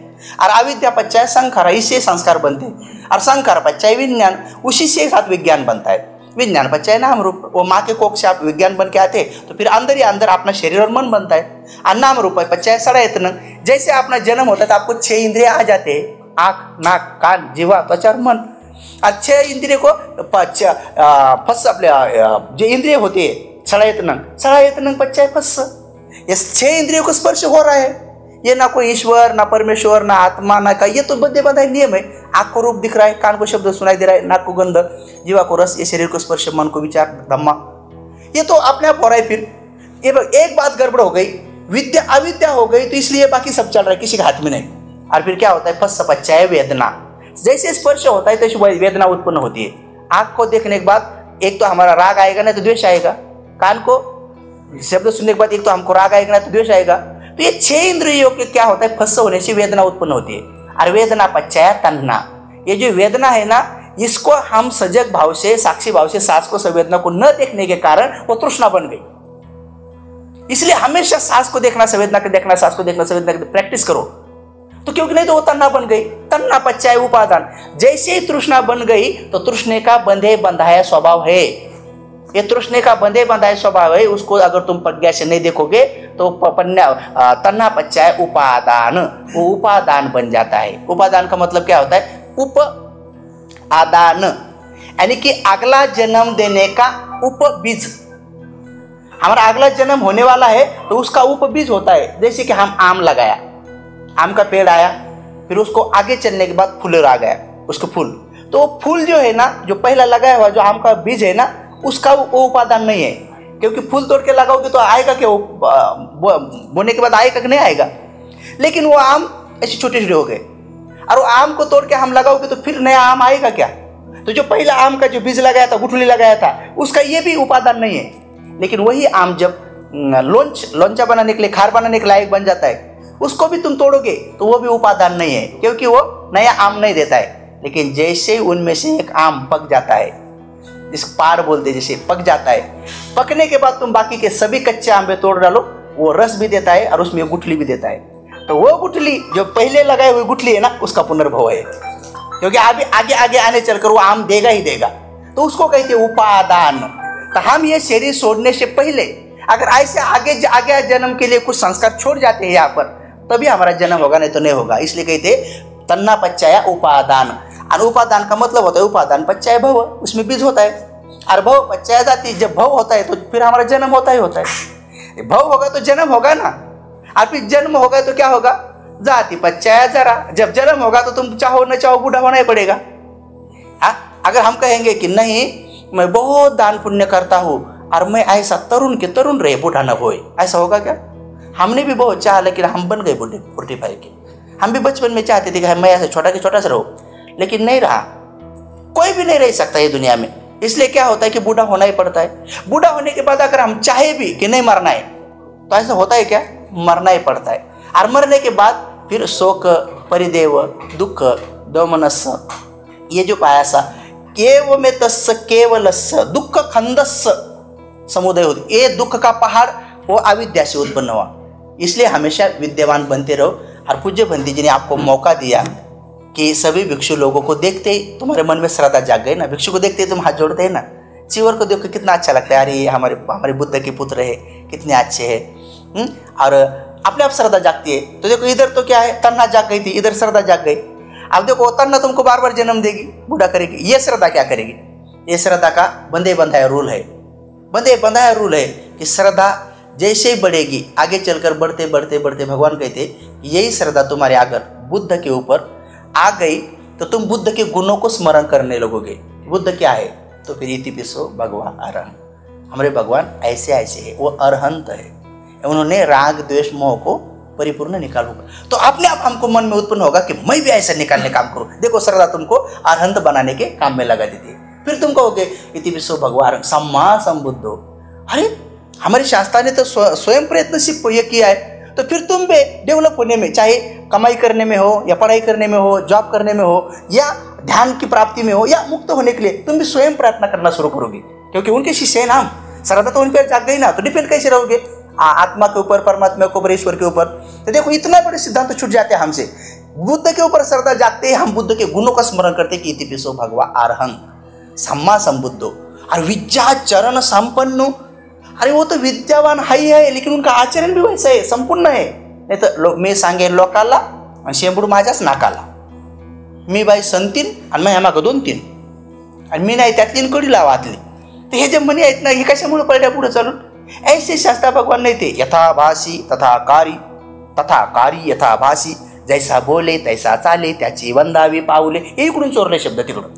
और अविद्या पच्चाय संस्कार, इससे संस्कार बनते हैं, और संस्कार पच्चाय विज्ञान, उसी से साथ विज्ञान बनता है। विज्ञान पच्चाय नाम रूप, वो माँ के कोख से आप विज्ञान बन के आते तो फिर अंदर ही अंदर अपना शरीर और मन बनता है। और नाम रूप पच्चाय षडायतन, जैसे अपना जन्म होता है तो आपको 6 इंद्रियां आ जाते हैं, आँख, नाक, कान, जीवा, त्वचा और मन। और 6 इंद्रिय को फस अपने जो इंद्रिय होती है षडायतन पच्चाय फस, ये 6 इंद्रियों को स्पर्श हो रहा है। ये ना कोई ईश्वर, ना परमेश्वर, ना आत्मा, ना का, ये तो बंधे बंधा नियम है। आँख को रूप दिख रहा है, कान को शब्द सुनाई दे रहा है, नाक को गंध, जीवा को रस, ये शरीर को स्पर्श, मन को विचार, धम्मा, ये तो अपने आप हो रहा है। फिर ये एक बात गड़बड़ हो गई, विद्या अविद्या हो गई, तो इसलिए बाकी सब चल रहा है, किसी के हाथ में नहीं। और फिर क्या होता है, फस पच्चाय वेदना, जैसे स्पर्श होता है तो वेदना उत्पन्न होती है। आंख को देखने के बाद एक तो हमारा राग आएगा ना तो द्वेष आएगा, कान को शब्द सुनने के बाद एक तो हमको राग आएगा ना तो द्वेष आएगा। तो ये 6 इंद्रियों के क्या होता है, फस होने से वेदना उत्पन्न होती है। और वेदना पच्चाय तन्ना, ये जो वेदना है ना, इसको हम सजग भाव से, साक्षी भाव से सांस को संवेदना को न देखने के कारण वो तृष्णा बन गई। इसलिए हमेशा सांस को देखना, संवेदना को देखना, सांस को देखना, संवेदना को प्रैक्टिस करो। तो क्योंकि नहीं तो वो तन्ना बन गई, तन्ना पच्चाय उपादान। जैसे ही तृष्णा बन गई तो तृष्णे का बंधे बंधाया स्वभाव है, ये तृष्णे का बंधे बंधाया स्वभाव है। उसको अगर तुम प्रज्ञा से नहीं देखोगे तो तन्ना पच्चाय उपादान, वो उपादान बन जाता है। उपादान का मतलब क्या होता है, आदान, यानी कि अगला जन्म देने का उपबीज। हमारा अगला जन्म होने वाला है तो उसका उपबीज होता है। जैसे कि हम आम लगाया, आम का पेड़ आया, फिर उसको आगे चलने के बाद फूल आ गया, उसको फूल, तो फूल जो है ना, जो पहला लगाया हुआ जो आम का बीज है ना, उसका वो उपादान नहीं है। क्योंकि फूल तोड़ के लगाओगे तो आएगा क्या, बोने के बाद आएगा कि नहीं आएगा। लेकिन वो आम ऐसे छोटे छोटे हो गए, और वो आम को तोड़ के हम लगाओगे तो फिर नया आम आएगा क्या। तो जो पहला आम का जो बीज लगाया था, गुठली लगाया था, उसका ये भी उपादान नहीं है। लेकिन वही आम जब लोंचा बनाने के लिए, खार बनाने के लायक बन जाता है, उसको भी तुम तोड़ोगे तो वो भी उपादान नहीं है, क्योंकि वो नया आम नहीं देता है। लेकिन जैसे उनमें से एक आम पक जाता है, जिस पार बोलते, जैसे पक जाता है, पकने के बाद तुम बाकी के सभी कच्चे आम पे तोड़ डालो, वो रस भी देता है और उसमें गुठली भी देता है। तो वो गुठली जो पहले लगाए हुए गुठली है ना, उसका पुनर्भव है, क्योंकि आगे आगे आगे आने चलकर वो आम देगा ही देगा। तो उसको कहते हैं उपादान। तो हम ये शरीर छोड़ने से पहले अगर ऐसे आगे जन्म के लिए कुछ संस्कार छोड़ जाते हैं यहाँ पर, तभी हमारा जन्म होगा, नहीं तो नहीं होगा। इसलिए कहते तन्ना पच्चाय उपादान। और उपादान का मतलब होता है उपादान पच्चाय भव, उसमें बीज होता है। और भव पच्चाय जाति, जब भव होता है तो फिर हमारा जन्म होता ही होता है। भव होगा तो जन्म होगा ना, और फिर जन्म होगा तो क्या होगा, जाति पच्चाय जरा। जब जन्म होगा तो तुम चाहो न चाहो बूढ़ा होना ही पड़ेगा। अगर हम कहेंगे कि नहीं, मैं बहुत दान पुण्य करता हूँ और मैं ऐसा तरुण के तरुण रहे, बूढ़ा न होए, ऐसा होगा क्या। हमने भी बहुत चाहा, लेकिन हम बन गए बूढ़े 45 के। हम भी बचपन में चाहते थे कि मैं ऐसे छोटा के छोटा सा रहूं, लेकिन नहीं रहा। कोई भी नहीं रह सकता ये दुनिया में। इसलिए क्या होता है कि बूढ़ा होना ही पड़ता है। बूढ़ा होने के बाद अगर हम चाहे भी कि नहीं मरना है, तो ऐसा होता है क्या, मरना ही पड़ता है। और मरने के बाद फिर शोक, परिदेव, दुख, दोमनस्य, ये जो पायासा केव में तस्य केवलस्य दुख खंदस्य समुदय होती, ये दुख का पहाड़ वो अविद्या से उत्पन्न हुआ। इसलिए हमेशा विद्यावान बनते रहो। और पूज्य बंदी जी ने आपको मौका दिया कि सभी भिक्षु लोगों को देखते ही तुम्हारे मन में श्रद्धा जाग गई ना, भिक्षु को देखते ही तुम हाथ जोड़ते हैं ना, चिवर को देख के कितना अच्छा लगता है, अरे हमारे बुद्ध के पुत्र है, कितने अच्छे हैं। और अपने आप श्रद्धा जागती है। तो देखो इधर तो क्या है, तन्ना जाग गई थी, इधर श्रद्धा जाग गई। अब देखो तन्ना तुमको बार बार जन्म देगी, बूढ़ा करेगी। ये श्रद्धा क्या करेगी, ये श्रद्धा का बंधे बंधाया रूल है। बंधे बंधाया रूल है कि श्रद्धा जैसे ही बढ़ेगी, आगे चलकर बढ़ते बढ़ते बढ़ते, भगवान कहते यही श्रद्धा तुम्हारे अगर बुद्ध के ऊपर आ गई तो तुम बुद्ध के गुणों को स्मरण करने लगोगे। बुद्ध क्या है, तो फिर इति पिसो भगवान अरहंत। हमारे भगवान ऐसे ऐसे है, वो अरहंत है। उन्होंने राग द्वेष मोह को परिपूर्ण निकाल होगा। तो अपने आप हमको मन में उत्पन्न होगा कि मैं भी ऐसा निकालने काम करूं। देखो श्रद्धा तुमको अरहंत बनाने के काम में लगा देती है। फिर तुम कहोगे इति विश्व भगवान सम्मा संबुद्धो। अरे हमारे शास्त्र ने तो स्वयं प्रयत्न से ये किया है, तो फिर तुम भी डेवलप होने में, चाहे कमाई करने में हो या पढ़ाई करने में हो, जॉब करने में हो या ध्यान की प्राप्ति में हो या मुक्त होने के लिए, तुम भी स्वयं प्रार्थना करना शुरू करोगे। क्योंकि उनके शिष्य हैं ना, श्रद्धा तो उन पर जाग गई ना, तो डिपेंड कैसे रहोगे आत्मा के ऊपर, परमात्मा के ऊपर, ईश्वर के ऊपर। तो देखो इतना बड़े सिद्धांत तो छूट जाते हैं हमसे। बुद्ध के ऊपर श्रद्धा जागते हैं, हम बुद्ध के गुणों का स्मरण करते कि इति पिसो भगवा अरहंत सम्मा संबुद्धो। और विद्या चरण संपन्नो, अरे वो तो विद्यावान है, लेकिन उनका आचरण भी वैसा है, संपूर्ण है। नाही तर मी सांगेन लोकाला आणि शेंबूड माझ्याच नाकाला, मी बाई संतीन आणि माझ्या मागं 2-3 आणि मी नाही त्यातली कडी लावातली। तर हे जे म्हणी आहेत ना, हे कशामुळे पडल्या पुढे चालून, ऐसे शास्त्र भगवान नाही ते यथाभासी तथाकारी, तथाकारी यथाभासी, जैसा बोले तैसा चाले, त्याची वंदावी पाऊले। हे इकडून चोरले शब्द तिकडून,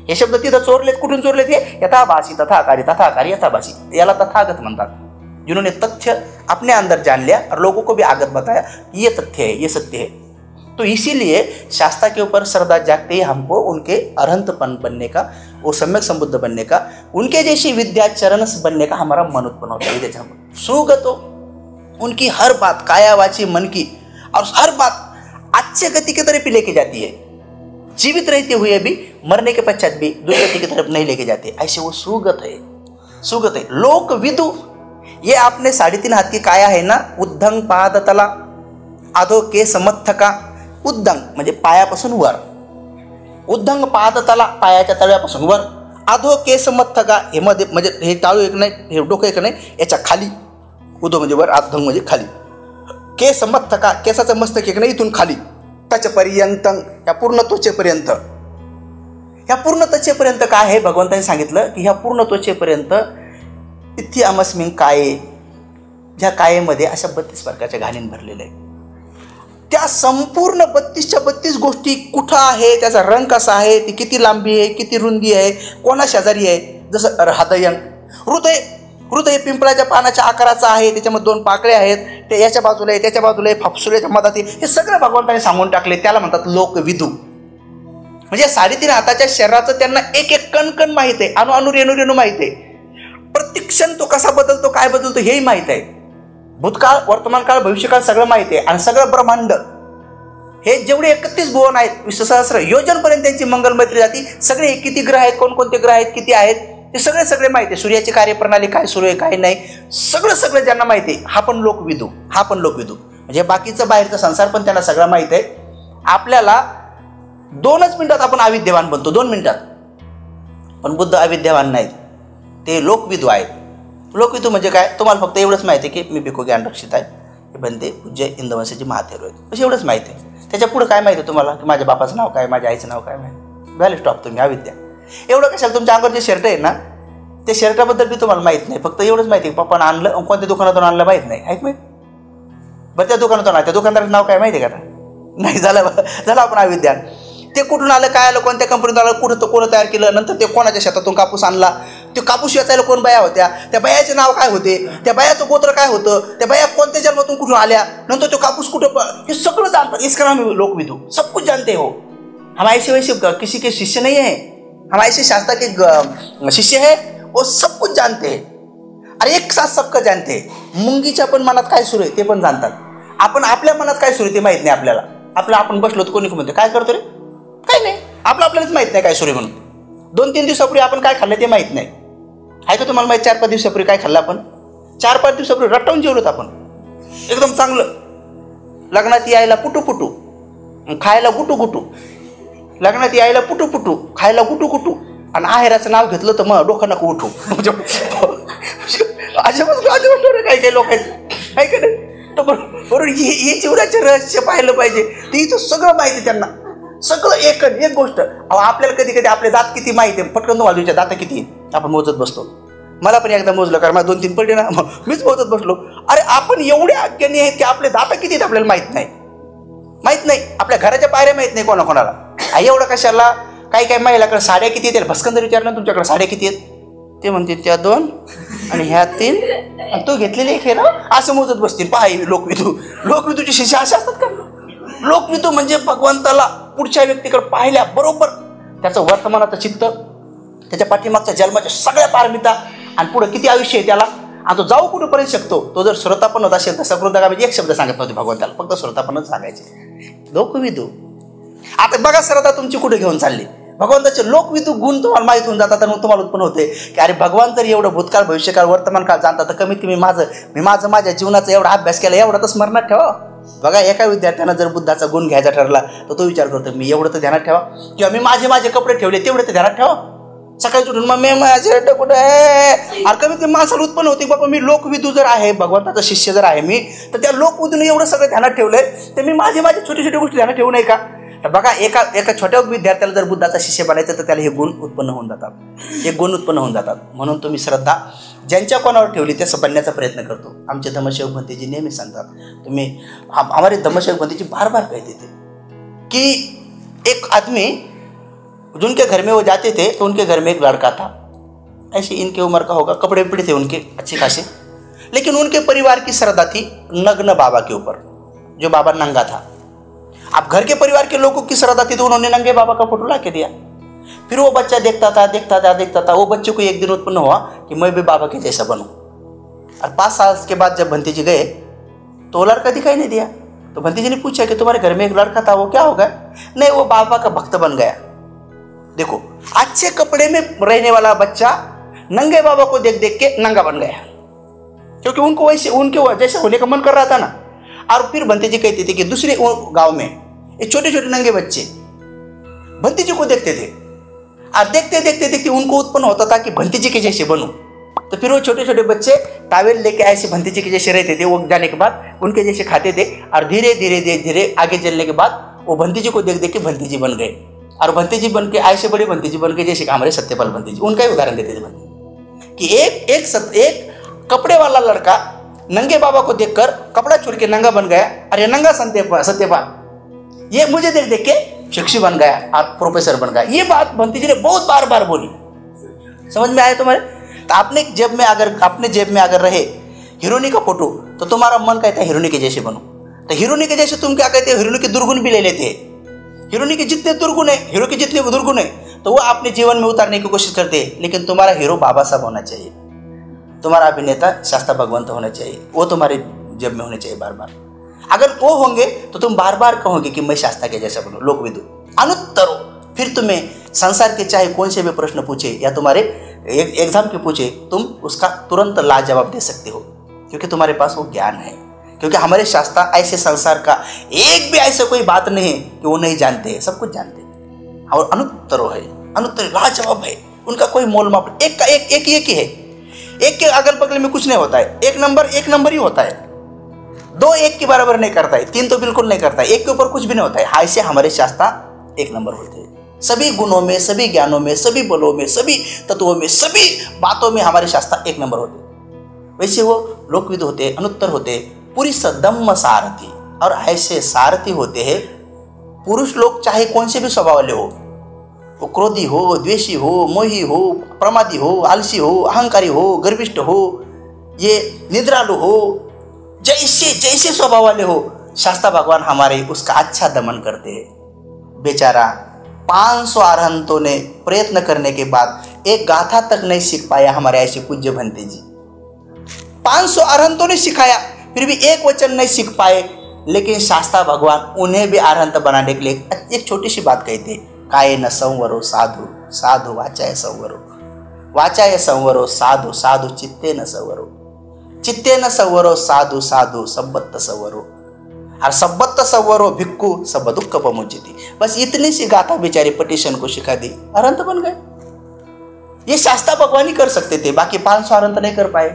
हे शब्द तिथं चोरलेत। कुठून चोरलेत हे, यथाभासी तथाकारी, तथाकारी यथाभासी, याला तथागत म्हणतात। जिन्होंने तथ्य अपने अंदर जान लिया और लोगों को भी आगत बताया ये तथ्य है, ये सत्य है। तो इसीलिए शास्त्रा के ऊपर श्रद्धा जागते ही हमको उनके अरहंतपन बनने का, वो सम्यक संबुद्ध बनने का, उनके जैसी विद्याचरण बनने का हमारा मन उत्पन्न होता है। त्याच्यामुळे सुगतो उनकी हर बात काया वाची मन की और हर बात अच्छे गति की तरफ लेके जाती है। जीवित रहते हुए भी, मरने के पश्चात भी दुर्गति की तरफ नहीं लेके जाते, ऐसे वो सुगत है, सुगत है। लोक विदु, ये आपने 3.5 हाथ की काया है ना, उद्धंग पादतला अधो केस मत्थका, उद्धंग म्हणजे पायापासून वर, उद्धंग पादतला पायाच्या तळव्यापासून वर, अधो केस मत्थका हे मध्ये म्हणजे हे टाळू एक नाही, हे डोकं एक नाही, याच्या खाली, उद्धव म्हणजे वर, अधंग म्हणजे खाली, केस मत्थका केसाचं मस्तक एक नाही, इथून खाली त्याच्या पर्यंत, या पूर्ण त्वचेपर्यंत, ह्या पूर्ण त्वचेपर्यंत काय आहे भगवंतांनी सांगितलं की ह्या पूर्ण त्वचेपर्यंत इथी अमस्मिन काये, ज्या कायेमध्ये अशा 32 प्रकारच्या घाणीन भरलेल्या आहे। त्या संपूर्ण 32च्या 32 गोष्टी कुठं आहे, त्याचा रंग कसा आहे, ती किती लांबी आहे, किती रुंदी आहे, कोणा शेजारी आहे, जसं हृदयंग, हृदय, हृदय पिंपळाच्या पानाच्या आकाराचा आहे, त्याच्यामध्ये 2 पाकळ्या आहेत, ते याच्या बाजूला आहे, त्याच्या बाजूला आहे, फाफसुल्याच्या मधात आहे, हे सगळं भगवंताने सांगून टाकले। त्याला म्हणतात लोकविदू। म्हणजे 3.5 हाताच्या शरीराचं त्यांना एक एक कण माहित आहे, अणु रेणू माहित आहे, प्रत्येक क्षण तो कसा बदलतो, काय बदलतो हेही माहित आहे, भूतकाळ वर्तमान काळ भविष्यकाळ सगळं माहित आहे। आणि सगळं ब्रह्मांड हे जेवढे 31 भुवन आहेत, 20,000 योजनपर्यंत त्यांची मंगलमैत्री जाती, सगळे किती ग्रह आहेत, कोणकोणते ग्रह आहेत, किती आहेत, ते सगळे माहिती आहे। सूर्याची कार्यप्रणाली काय सुरू आहे, काय नाही, सगळं ज्यांना माहिती आहे, हा पण लोकविदू, हा पण लोकविदू। म्हणजे बाकीचं बाहेरचा संसार पण त्यांना सगळं माहित आहे। आपल्याला 2च मिनिटात आपण अविद्यवान बनतो, 2 मिनिटात, पण बुद्ध अविद्यवान नाहीत, ते लोकविदू आहेत। लोकविदू म्हणजे काय, तुम्हाला फक्त एवढंच माहिती आहे की मी भिक्खू ज्ञान रक्षित आहे, हे बंदे पूज्य इंदवंशाचे महाथेरो आहेत, म्हणजे एवढंच माहिती आहे। त्याच्या पुढे काय माहिती आहे तुम्हाला, की माझ्या बापाचं नाव काय, माझ्या आईचं नाव काय माहिती, व्हॅल्यू स्टॉप, तुम्ही अविद्या। एवढं कशाला, तुमच्या अंगावर जे शर्ट आहे ना, ते शर्टाबद्दल बी तुम्हाला माहित नाही, फक्त एवढंच माहिती आहे पप्पानं आणलं, कोणत्या दुकानातून आणलं माहित नाही, ऐक माहिती, बरं त्या दुकानातून त्या दुकानदाराचं नाव काय माहिती आहे का, नाही, झालं आपण अविद्यान। ते कुठून आलं, काय आलं, कोणत्या कंपनीत आलं, कुठं तो कोण तयार केलं, नंतर ते कोणाच्या शेतातून कापूस आणला, ते कापूस वेचायला कोण बाया होत्या, त्या बायाचे नाव काय होते, त्या बायाचं गोत्र काय होतं, त्या बाया कोणत्या जन्मातून कुठून आल्या, नंतर तो कापूस कुठं, हे सगळं जानतात। इसका नाम लोकविदू, सब कुछ जानते हो। हम ऐसे वैसे किसी के शिष्य नहीं है, हम ऐसे शास्त्रा के शिष्य है, वो सब कुछ जानते हैं, अरे एक साथ सबका जानते हैं। मुंगीच्या पण मनात काय सुरू आहे ते पण जाणतात, आपण आपल्या मनात काय सुरू आहे ते माहित नाही आपल्याला, आपण बसलो तर कोणी म्हणतो काय करतो रे, काय नाही, आपल्यालाच माहित नाही काय सुरू आहे म्हणून। 2-3 दिवसापूर्वी आपण काय खाल्लं ते माहित नाही, आहे का तुम्हाला माहित? 4-5 दिवसापूर्वी काय खाल्लं आपण, 4-5 दिवसापूर्वी रट्टावून जेवलोत आपण, एकदम चांगलं, लग्नात यायला पुटू खायला गुटू, लग्नात यायला पुटू खायला गुटू, आणि आहेराचं नाव घेतलं तर मग डोकं नको उठू, अजून काही लोक आहेत, आहे का नाही? तर बरोबर हे जीवनाचे रहस्य पाहिलं पाहिजे, ते इथं सगळं माहिती त्यांना, सगळं एक गोष्ट। आपल्याला कधी आपले दात किती माहिती आहे, पटकन तुम्हाला विचार दात किती आहे, आपण मोजत बसतो, मला पण एकदा मोजलं, कारण मला 2-3 पडले ना, मीच मोजत बसलो। अरे आपण एवढे अज्ञानी आहेत की आपले दात किती आहेत आपल्याला माहित नाही, आपल्या घराच्या पायऱ्या माहित नाही कोणाकोणाला। एवढं कशाला, काही महिलाकडे साड्या किती आहेत, भस्कंदर विचारलं तुमच्याकडे साड्या किती आहेत, ते म्हणते त्या 2 आणि ह्या 3 आणि तो घेतलेली 1 आहे ना, असं मोजत बसतील। पहा लोकविदूची शिष्य असे असतात का? लोकविदू म्हणजे भगवंताला पुढच्या व्यक्तीकडे पाहिल्या बरोबर त्याचं वर्तमानाचं चित्त, त्याच्या पाठीमागच्या जन्माच्या सगळ्या पारमिता, आणि पुढे किती आयुष्य आहे त्याला, आणि तो जाऊ कुठेपर्यंत शकतो। तो जर श्रोतापन होत असेल तर सकृतगामी एक शब्द सांगत नव्हते भगवंताला, फक्त श्रोतापनच सांगायचे, लोकविदू। आता बघा श्रद्धा तुमची कुठे घेऊन चालली, भगवंताचे लोकविदू गुण तुम्हाला माहीत होऊन जातात, आणि तुम्हाला उत्पन्न होते की अरे भगवान जर एवढं भूतकाळ भविष्यकाळ वर्तमान काळ जाणतात, तर कमीत कमी माझ्या जीवनाचा एवढा अभ्यास केला, एवढा तर स्मरणात ठेवा। बघा एका विद्यार्थ्यानं जर बुद्धाचा गुण घ्यायचा ठरला तर तो विचार करतो मी एवढं तर ध्यानात ठेवा, किंवा मी माझे कपडे ठेवले तेवढे तर ध्यानात ठेवा। सकाळी उठून मग मी माझे कुठे आहे, अरे कमीत कमी माणसाला उत्पन्न होते बाबा मी लोकविदू जर आहे, भगवंताचा शिष्य जर आहे मी, तर त्या लोकविदूने एवढं सगळं ध्यानात ठेवलंय, तर मी माझे छोटी गोष्टी ध्यानात ठेवू नये का? तर बघा एका छोट्या विद्यार्थ्याला जर बुद्धाचा शिष्य बनायचं तर त्याला हे गुण उत्पन्न होऊन जातात, म्हणून तुम्ही श्रद्धा ज्यांच्या कोणावर ठेवली ते बनण्याचा प्रयत्न करतो। आमचे धम्मसेवक भंतेजी नेहमी सांगतात, तुम्ही हमारे धम्मसेवक भंतेजी बार कहते थे कि एक आदमी जिनके घर में वो जाते थे तो उनके घर में एक लड़का था, ऐसे इनके उम्र का होगा, कपड़े थे उनके अच्छे खासे, लेकिन उनके परिवार की श्रद्धा थी नग्न बाबा के ऊपर, जो बाबा नंगा था। अब घर के परिवार के लोगों की श्रद्धा थी तो उन्होंने नंगे बाबा का फोटो ला के दिया। फिर वो बच्चा देखता था। वो बच्चे को एक दिन उत्पन्न हुआ कि मैं भी बाबा के जैसा बनूं। और 5 साल के बाद जब भंती जी गए तो वो लड़का दिखाई नहीं दिया। तो भंती जी ने पूछा कि तुम्हारे घर में एक लड़का था, वो क्या हो गया? नहीं, वो बाबा का भक्त बन गया। देखो, अच्छे कपड़े में रहने वाला बच्चा नंगे बाबा को देख देख के नंगा बन गया, क्योंकि उनको वैसे उनके जैसे होने का मन कर रहा था ना। और फिर भंती जी कहते थे कि दूसरे गांव में ये छोटे छोटे नंगे बच्चे भंती जी को देखते थे, और देखते उनको उत्पन्न होता था कि भंती जी के जैसे बनूं। तो फिर वो छोटे छोटे बच्चे टावेल लेके ऐसे भंती जी के जैसे रहते थे। वो जाने के बाद उनके जैसे खाते थे, और धीरे धीरे आगे चलने के बाद वो भंती जी को देख देख के भंती जी बन गए। और भंती जी बन के ऐसे बड़े भंती जी बन के जैसे हमारे सत्यपाल भंती जी, उनका ही उदाहरण देते थे भंती कि एक कपड़े वाला लड़का नंगे बाबा को देखकर कपड़ा छोड़ के नंगा बन गया। अरे नंगा सत्यपाल, ये मुझे देख देख के शिक्षक बन गया और प्रोफेसर बन गया। ये बात भंती जी ने बहुत बार बोली। समझ में आया तुम्हारे? तो अपने जेब में अगर रहे हीरोनी का फोटो तो तुम्हारा मन कहता है हीरोनी के जैसे बनो। तो हीरोनी के जैसे तुम क्या कहते हो? हीरोनी के दुर्गुण भी ले लेते हैं। हीरोनी के जितने दुर्गुण है, हीरो के जितने दुर्गुण है तो वो अपने जीवन में उतारने की कोशिश करते हैं। लेकिन तुम्हारा हीरो बाबा साहब होना चाहिए, तुम्हारा अभिनेता शास्ता भगवंत होना चाहिए, वो तुम्हारे जेब में होने चाहिए बार। अगर वो होंगे तो तुम बार कहोगे कि मैं शास्ता के जैसा बनूं, लोकविदु अनुत्तरो। फिर तुम्हें संसार के चाहे कौन से भी प्रश्न पूछे या तुम्हारे एग्जाम के पूछे, तुम उसका तुरंत लाजवाब दे सकते हो, क्योंकि तुम्हारे पास वो ज्ञान है। क्योंकि हमारे शास्त्रा ऐसे संसार का एक भी ऐसा कोई बात नहीं है कि वो नहीं जानते हैं, सब कुछ जानते हैं। और अनुत्तरो है, अनुत्तर लाजवाब है, उनका कोई मोल माप एक का एक ही है। एक के अगल बगल में कुछ नहीं होता है, एक नंबर ही होता है। 2 एक के बराबर नहीं करता है, 3 तो बिल्कुल नहीं करता है, 1 के ऊपर कुछ भी नहीं होता है। ऐसे हमारे शास्त्रा 1 नंबर होते हैं। सभी गुणों में, सभी ज्ञानों में, सभी बलों में, सभी तत्वों में, सभी बातों में हमारे शास्त्रा 1 नंबर होते हैं। वैसे वो लोकविद होते, अनुत्तर होते, पुरुष दम्म सारथी। और ऐसे सारथी होते हैं पुरुष लोग, चाहे कौन से भी स्वभाव वाले हो, वो क्रोधी हो, द्वेषी हो, मोही हो, प्रमादी हो, आलसी हो, अहंकारी हो, गर्विष्ठ हो, ये निद्रालु हो, जैसे स्वभाव वाले हो, शास्त्रा भगवान हमारे उसका अच्छा दमन करते हैं। बेचारा 500 अरहंतों ने प्रयत्न करने के बाद एक गाथा तक नहीं सीख पाया हमारे ऐसे पूज्य भंते जी। 500 अरहंतों ने सिखाया, फिर भी एक वचन नहीं सीख पाए। लेकिन शास्त्रा भगवान उन्हें भी अरहंत बनाने के लिए एक छोटी सी बात कहते, काय न संवरो साधु, साधु वाचाय संवरो, वाचाय संवरो साधु, साधु चित्ते न संवरो, चित्ते न संवरो साधु, साधु सब्बत्त संवरो, और सब्बत्त संवरो भिक्खु सब दुख पमुच्यति। बस इतनी सी गाथा बेचारे पटिशन को सिखा दी, अरहंत बन गए। ये शास्त्रा भगवान ही कर सकते थे, बाकी 500 अरहंत नहीं कर पाए।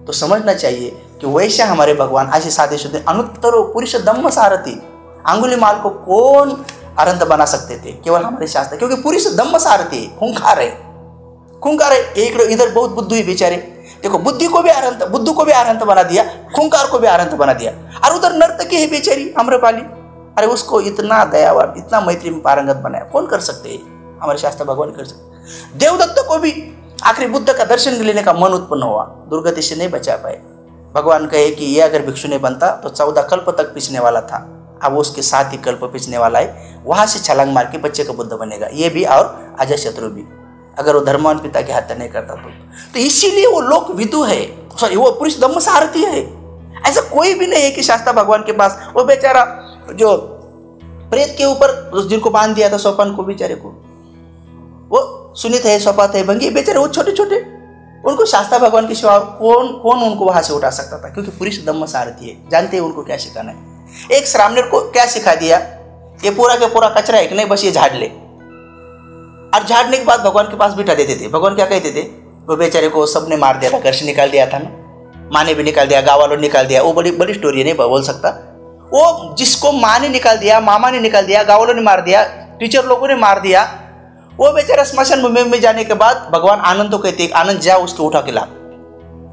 तो समझना चाहिए कि वैसे हमारे भगवान ऐसे साधे शुद्ध अनुत्तरो पुरुष दम्म सारथी। अंगुलीमाल को कौन अरहंत बना सकते थे? केवल हमारे शास्त्र, क्योंकि पुरुष दम्म सारथी, खूंखार है। एक इधर बहुत बुद्धू है बेचारे, देखो बुद्धू को भी अरहंत बना दिया, खूंखार को भी अरहंत बना दिया। और उधर नर्तकी है बेचारी आम्रपाली, अरे उसको इतना दयावान, इतना मैत्री में पारंगत बनाया। कौन कर सकते हैं? हमारे शास्त्र भगवान कर सकते। देवदत्त को भी आखिरी बुद्ध का दर्शन लेने का मन उत्पन्न हुआ, दुर्गति से नहीं बचा पाए। भगवान कहे कि ये अगर भिक्षु नहीं बनता तो 14 कल्प तक पीछने वाला था, अब उसके 7 ही कल्प पीछने वाला है, वहां से छलांग मार के बच्चे का बुद्ध बनेगा, ये भी और अजय शत्रु भी, अगर वो धर्मवान पिता की हत्या नहीं करता तो इसीलिए वो लोक विदु है, सॉरी वो पुरुष दम्म सारथी है। ऐसा कोई भी नहीं है कि शास्त्रा भगवान के पास वो बेचारा जो प्रेत के ऊपर जिनको बांध दिया था सोपान को, बेचारे को वो सुनित है, स्वपात है, भंगी बेचारे, वो छोटे छोटे, उनको शास्त्रा भगवान की सेवा कौन उनको वहां से उठा सकता था? क्योंकि पुरुष दम्म सारथी है, जानते हैं उनको क्या सिखाना है। एक श्रामणेर को क्या सिखा दिया, ये पूरा का पूरा कचरा है कि नहीं, बस ये झाड़ ले। और झाड़ने के बाद भगवान के पास बिठा देते थे। भगवान क्या कहते थे? वो बेचारे को सबने मार दिया था, घर से निकाल दिया था ना, माँ ने भी निकाल दिया, गाँव वालों ने निकाल दिया। वो बड़ी स्टोरी नहीं बोल सकता। वो जिसको माँ ने निकाल दिया, मामा ने निकाल दिया, गाँव वालों ने मार दिया, टीचर लोगों ने मार दिया, वो बेचारा स्मशान भूमि में जाने के बाद भगवान आनंद को कहते हैं, आनंद जा उसको उठा के ला।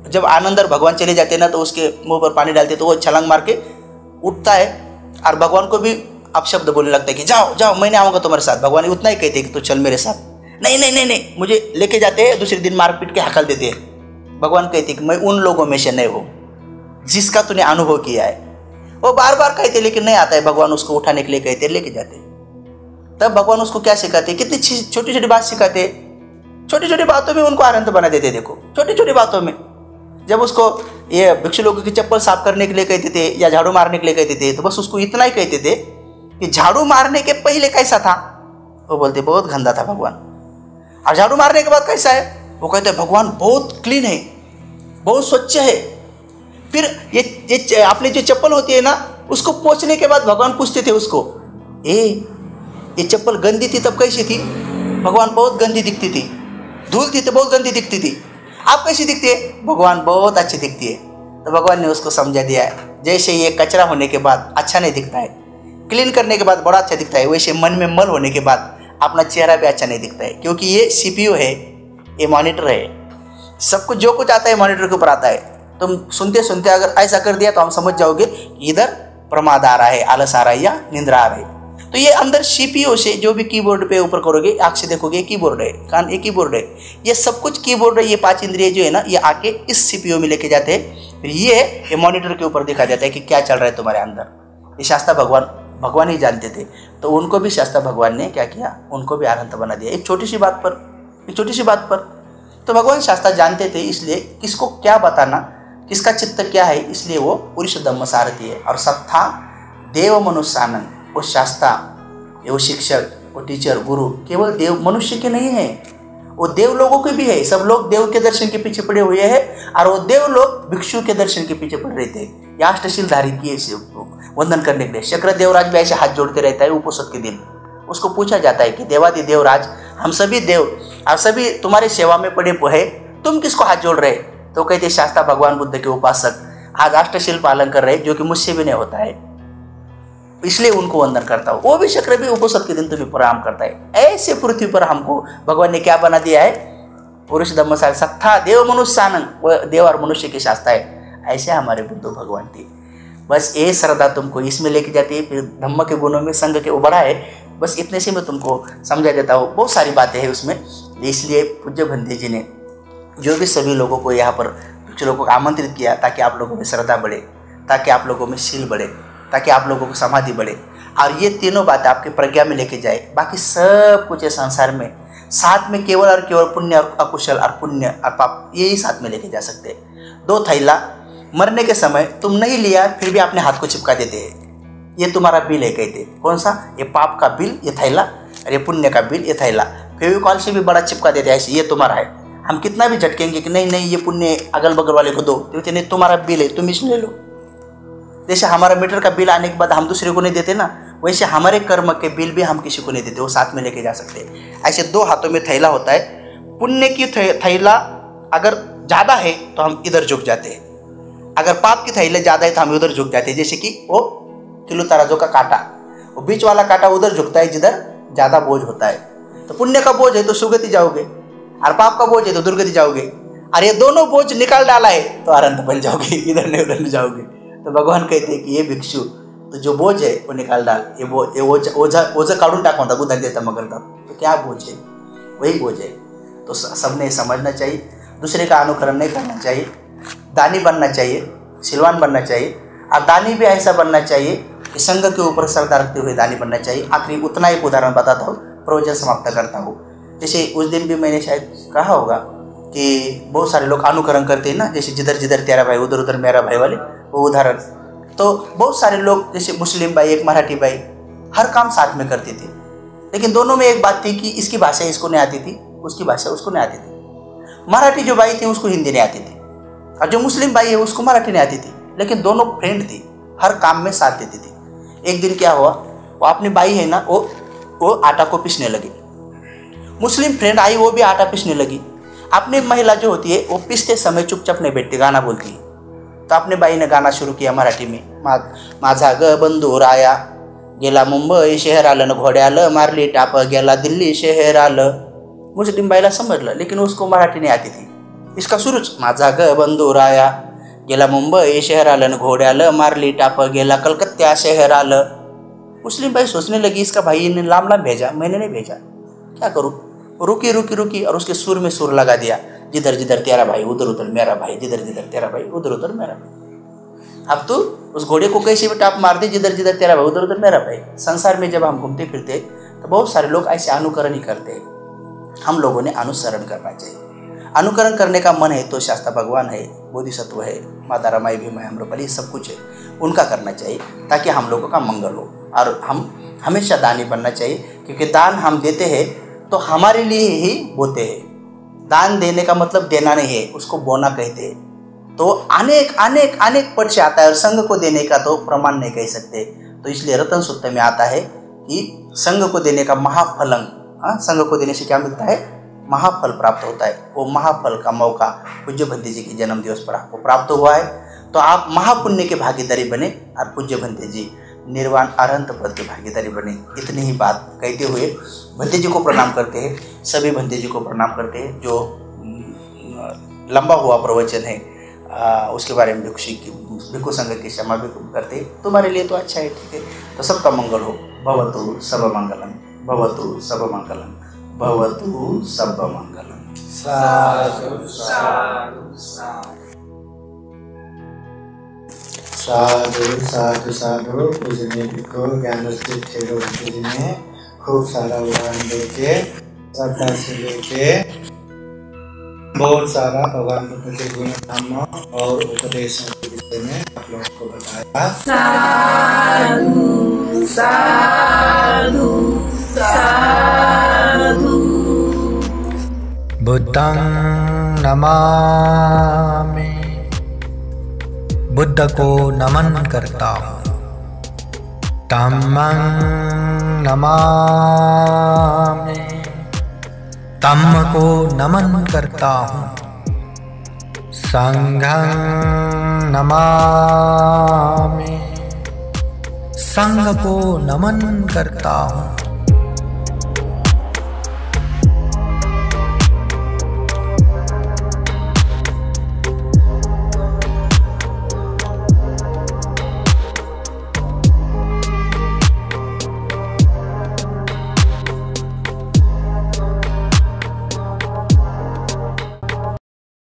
जब आनंद और भगवान चले जाते हैं ना, तो उसके मुंह पर पानी डालते तो वो छलांग मार के उठता है और भगवान को भी अपशब्द बोलने लगता है कि जाओ जाओ मैं नहीं आऊँगा तुम्हारे साथ। भगवान उतना ही कहते हैं कि तो चल मेरे साथ। नहीं नहीं नहीं नहीं, मुझे लेके जाते हैं, दूसरे दिन मार पीट के हकल देते हैं। भगवान कहते कि मैं उन लोगों में से नहीं हूँ जिसका तूने अनुभव किया है। वो बार बार कहते लेकिन नहीं आता है। भगवान उसको उठाने के लिए कहते, लेके जाते। तब भगवान उसको क्या सिखाते, कितनी छोटी छोटी बात सिखाते। छोटी छोटी बातों में उनको आनंद बना देते। देखो छोटी छोटी बातों में, जब उसको ये भिक्षु लोगों की चप्पल साफ करने के लिए कहते थे या झाड़ू मारने के लिए कहते थे, तो बस उसको इतना ही कहते थे कि झाड़ू मारने के पहले कैसा था। वो बोलते बहुत गंदा था भगवान, और झाड़ू मारने के बाद कैसा है। वो कहते भगवान बहुत क्लीन है, बहुत स्वच्छ है। फिर ये अपनी जो चप्पल होती है ना, उसको पोंछने के बाद भगवान पूछते थे उसको, ये चप्पल गंदी थी तब कैसी थी। भगवान बहुत गंदी दिखती थी, धूल थी तो बहुत गंदी दिखती थी। आप कैसी दिखती है। भगवान बहुत अच्छी दिखती है। तो भगवान ने उसको समझा दिया है, जैसे ये कचरा होने के बाद अच्छा नहीं दिखता है, क्लीन करने के बाद बड़ा अच्छा दिखता है, वैसे मन में मल होने के बाद अपना चेहरा भी अच्छा नहीं दिखता है। क्योंकि ये CPU है, ये मॉनिटर है, सब कुछ जो कुछ आता है मॉनिटर के ऊपर आता है। तुम सुनते सुनते अगर ऐसा कर दिया तो हम समझ जाओगे कि इधर प्रमाद आ रहा है, आलस आ रहा है या निंद्रा आ रही है। तो ये अंदर CPU से जो भी कीबोर्ड पे ऊपर करोगे, आँख से देखोगे कीबोर्ड है, कान एक कीबोर्ड है, ये सब कुछ कीबोर्ड है। ये 5 इंद्रिय जो है ना, ये आके इस CPU में लेके जाते हैं। फिर ये मॉनिटर के ऊपर दिखा जाता है कि क्या चल रहा है तुम्हारे अंदर। ये शास्त्रा भगवान ही जानते थे। तो उनको भी शास्त्रा भगवान ने क्या किया, उनको भी आनंद बना दिया एक छोटी सी बात पर। तो भगवान शास्त्रा जानते थे, इसलिए किसको क्या बताना, किसका चित्त क्या है, इसलिए वो पुरुष धम्म सारथी है। और सत्ता देव मनुष्यानन, वो शास्त्रा, वो शिक्षक, वो टीचर, गुरु केवल देव मनुष्य के नहीं है, वो देव लोगों के भी है। सब लोग देव के दर्शन के पीछे पड़े हुए हैं, और वो देव लोग भिक्षु के दर्शन के पीछे पड़ रहे थे। अष्टशीलधारी किए वंदन करने के लिए शक्र देवराज भी ऐसे हाथ जोड़ते रहता है उपोषद के दिन। उसको पूछा जाता है कि देवादि देवराज, हम सभी देव और सभी तुम्हारी सेवा में पड़े है, तुम किसको हाथ जोड़ रहे। तो कहते शास्त्रा भगवान बुद्ध के उपासक आज अष्टशील पालन कर रहे, जो कि मुझसे भी नहीं होता है, इसलिए उनको वंदन करता हूँ। वो भी शक्र भी उपोषद के दिन तुम्हें प्रणाम करता है। ऐसे पृथ्वी पर हमको भगवान ने क्या बना दिया है, पुरुष धम्म सार सत्ता देव मनुष्यानंद, वह देव और मनुष्य की शास्त्रा है। ऐसे हमारे बुद्ध भगवान थे। बस ये श्रद्धा तुमको इसमें लेके जाती है। फिर धम्म के गुणों में संघ के उबड़ा है, बस इतने से मैं तुमको समझा देता हूँ। बहुत सारी बातें हैं उसमें, इसलिए पूज्य भंते जी ने जो भी सभी लोगों को यहाँ पर कुछ लोगों को आमंत्रित किया, ताकि आप लोगों में श्रद्धा बढ़े, ताकि आप लोगों में शील बढ़े, ताकि आप लोगों को समाधि बढ़े, और ये तीनों बातें आपकी प्रज्ञा में लेके जाए। बाकी सब कुछ है संसार में साथ में केवल और केवल पुण्य और अकुशल और पुण्य और पाप, यही साथ में लेके जा सकते हैं। 2 थैला मरने के समय तुम नहीं लिया, फिर भी अपने हाथ को चिपका देते हैं, ये तुम्हारा बिल है। कहते कौन सा, ये पाप का बिल ये थैला, और ये पुण्य का बिल ये थैला। फेविकॉल से भी बड़ा चिपका देते हैं ऐसे, ये तुम्हारा है। हम कितना भी झटकेंगे कि नहीं ये पुण्य अगल बगल वाले को दो, तो नहीं तुम्हारा बिल है, तुम इसमें ले लो। जैसे हमारा मीटर का बिल आने के बाद हम दूसरे को नहीं देते ना, वैसे हमारे कर्म के बिल भी हम किसी को नहीं देते, वो साथ में लेके जा सकते हैं। ऐसे 2 हाथों में थैला होता है। पुण्य की थैला अगर ज़्यादा है तो हम इधर झुक जाते हैं, अगर पाप की थैले ज़्यादा है तो हम उधर झुक जाते हैं। जैसे कि वो किलो तराजू का कांटा, वो बीच वाला कांटा उधर झुकता है जिधर ज़्यादा बोझ होता है। तो पुण्य का बोझ है तो सुगति जाओगे, और पाप का बोझ है तो दुर्गति जाओगे। और ये दोनों बोझ निकाल डाला है तो आनंद बन जाओगे, इधर नहीं उधर नहीं जाओगे। तो भगवान कहते हैं कि ये भिक्षु, तो जो बोझ है वो निकाल डाल, ये ओझा काढून टाक म्हणतात बुद्धांनी देता मगर तो क्या बोझ है, वही बोझ है। तो सबने समझना चाहिए, दूसरे का अनुकरण नहीं करना चाहिए, दानी बनना चाहिए, सिलवान बनना चाहिए। और दानी भी ऐसा बनना चाहिए कि संघ के ऊपर श्रद्धा रखते हुए दानी बनना चाहिए। आखिरी उतना एक उदाहरण बताता हूँ, प्रवचन समाप्त करता हूँ। जैसे उस दिन भी मैंने शायद कहा होगा कि बहुत सारे लोग अनुकरण करते हैं ना, जैसे जिधर जिधर तेरा भाई उधर उधर मेरा भाई वाले, वो उदाहरण। तो बहुत सारे लोग, जैसे मुस्लिम भाई, एक मराठी भाई, हर काम साथ में करते थे, लेकिन दोनों में एक बात थी कि इसकी भाषा इसको नहीं आती थी, उसकी भाषा उसको नहीं आती थी। मराठी जो भाई थे उसको हिंदी नहीं आती थी, और जो मुस्लिम भाई है उसको मराठी नहीं आती थी, लेकिन दोनों फ्रेंड थी, हर काम में साथ देती थी। एक दिन क्या हुआ, वो अपनी बाई है ना, वो आटा को पीसने लगी। मुस्लिम फ्रेंड आई, वो भी आटा पीसने लगी। अपनी महिला जो होती है वो पीसते समय चुपचाप नहीं बैठती, गाना बोलती है। तो अपने बाई ने गाना शुरू किया मराठी में, माझा ग बंधू राया गेला मुंबई शहराला, घोड्याला मारली टाप गेला दिल्ली शहराला। मुस्लिम बाईला समजलं, लेकिन उसको मराठी नहीं आती थी। इसका शुरूच माझा ग बंधू राया गेला मुंबई शहराला, घोड्याला मारली टाप गेला कलकत्ता शहराला। मुस्लिम भाई सोचने लगी इसका भाई ने लाम भेजा, मैंने नहीं भेजा, क्या करूँ। रुकी और उसके सुर में सुर लगा दिया, जिधर जिधर तेरा भाई उधर उधर मेरा भाई, जिधर जिधर तेरा भाई उधर उधर मेरा भाई। अब तो उस घोड़े को कैसे भी टाप मार दे, जिधर जिधर तेरा भाई उधर उधर मेरा भाई। संसार में जब हम घूमते फिरते तो बहुत सारे लोग ऐसे अनुकरण ही करते हैं। हम लोगों ने अनुसरण करना चाहिए। अनुकरण करने का मन है तो शास्त्र भगवान है, बोधिसत्व है, माता रमाई भी, मैं अम्रपाली, सब कुछ है, उनका करना चाहिए ताकि हम लोगों का मंगल हो। और हम हमेशा दानी बनना चाहिए, क्योंकि दान हम देते हैं तो हमारे लिए ही बोते हैं। दान देने का मतलब देना नहीं है, उसको बोना कहते हैं। तो अनेक अनेक अनेक पद से आता है, और संघ को देने का तो प्रमाण नहीं कह सकते। तो इसलिए रतन सूत्र में आता है कि संघ को देने का महाफलंग, संघ को देने से क्या मिलता है? महाफल प्राप्त होता है। वो महाफल का मौका पूज्य भंते जी के जन्म दिवस पर आपको प्राप्त हुआ है, तो आप महापुण्य के भागीदारी बने और पूज्य भंते जी निर्वाण अरहंत पद के भागीदारी बने। इतनी ही बात कहते हुए भंते जी को प्रणाम करते हैं, सभी भंते जी को प्रणाम करते हैं। जो लंबा हुआ प्रवचन है उसके बारे में भिक्षु संघ की क्षमा भी करते हैं। तुम्हारे लिए तो अच्छा है, ठीक है। तो सबका मंगल हो। भवतु सर्वमंगलम, भवतु सर्वमंगलम, भवतु सर्वमंगलम। साधु साधु साधु साधु साधु। पूजनीय भिक्षु ज्ञानश्री ठेलो भंते जी ने खूब सारा उदाहरण देके, श्रद्धा से लेके बहुत सारा भगवान बुद्ध के गुण धर्म और उपदेशों के विषय में आप लोगों को बताया। साधु साधु साधु। बुद्धं नमामि, बुद्ध को नमन करता हूँ। धम्मं नमामि, धम्म को नमन करता हूँ। संघं नमामि, संघ को नमन करता हूँ।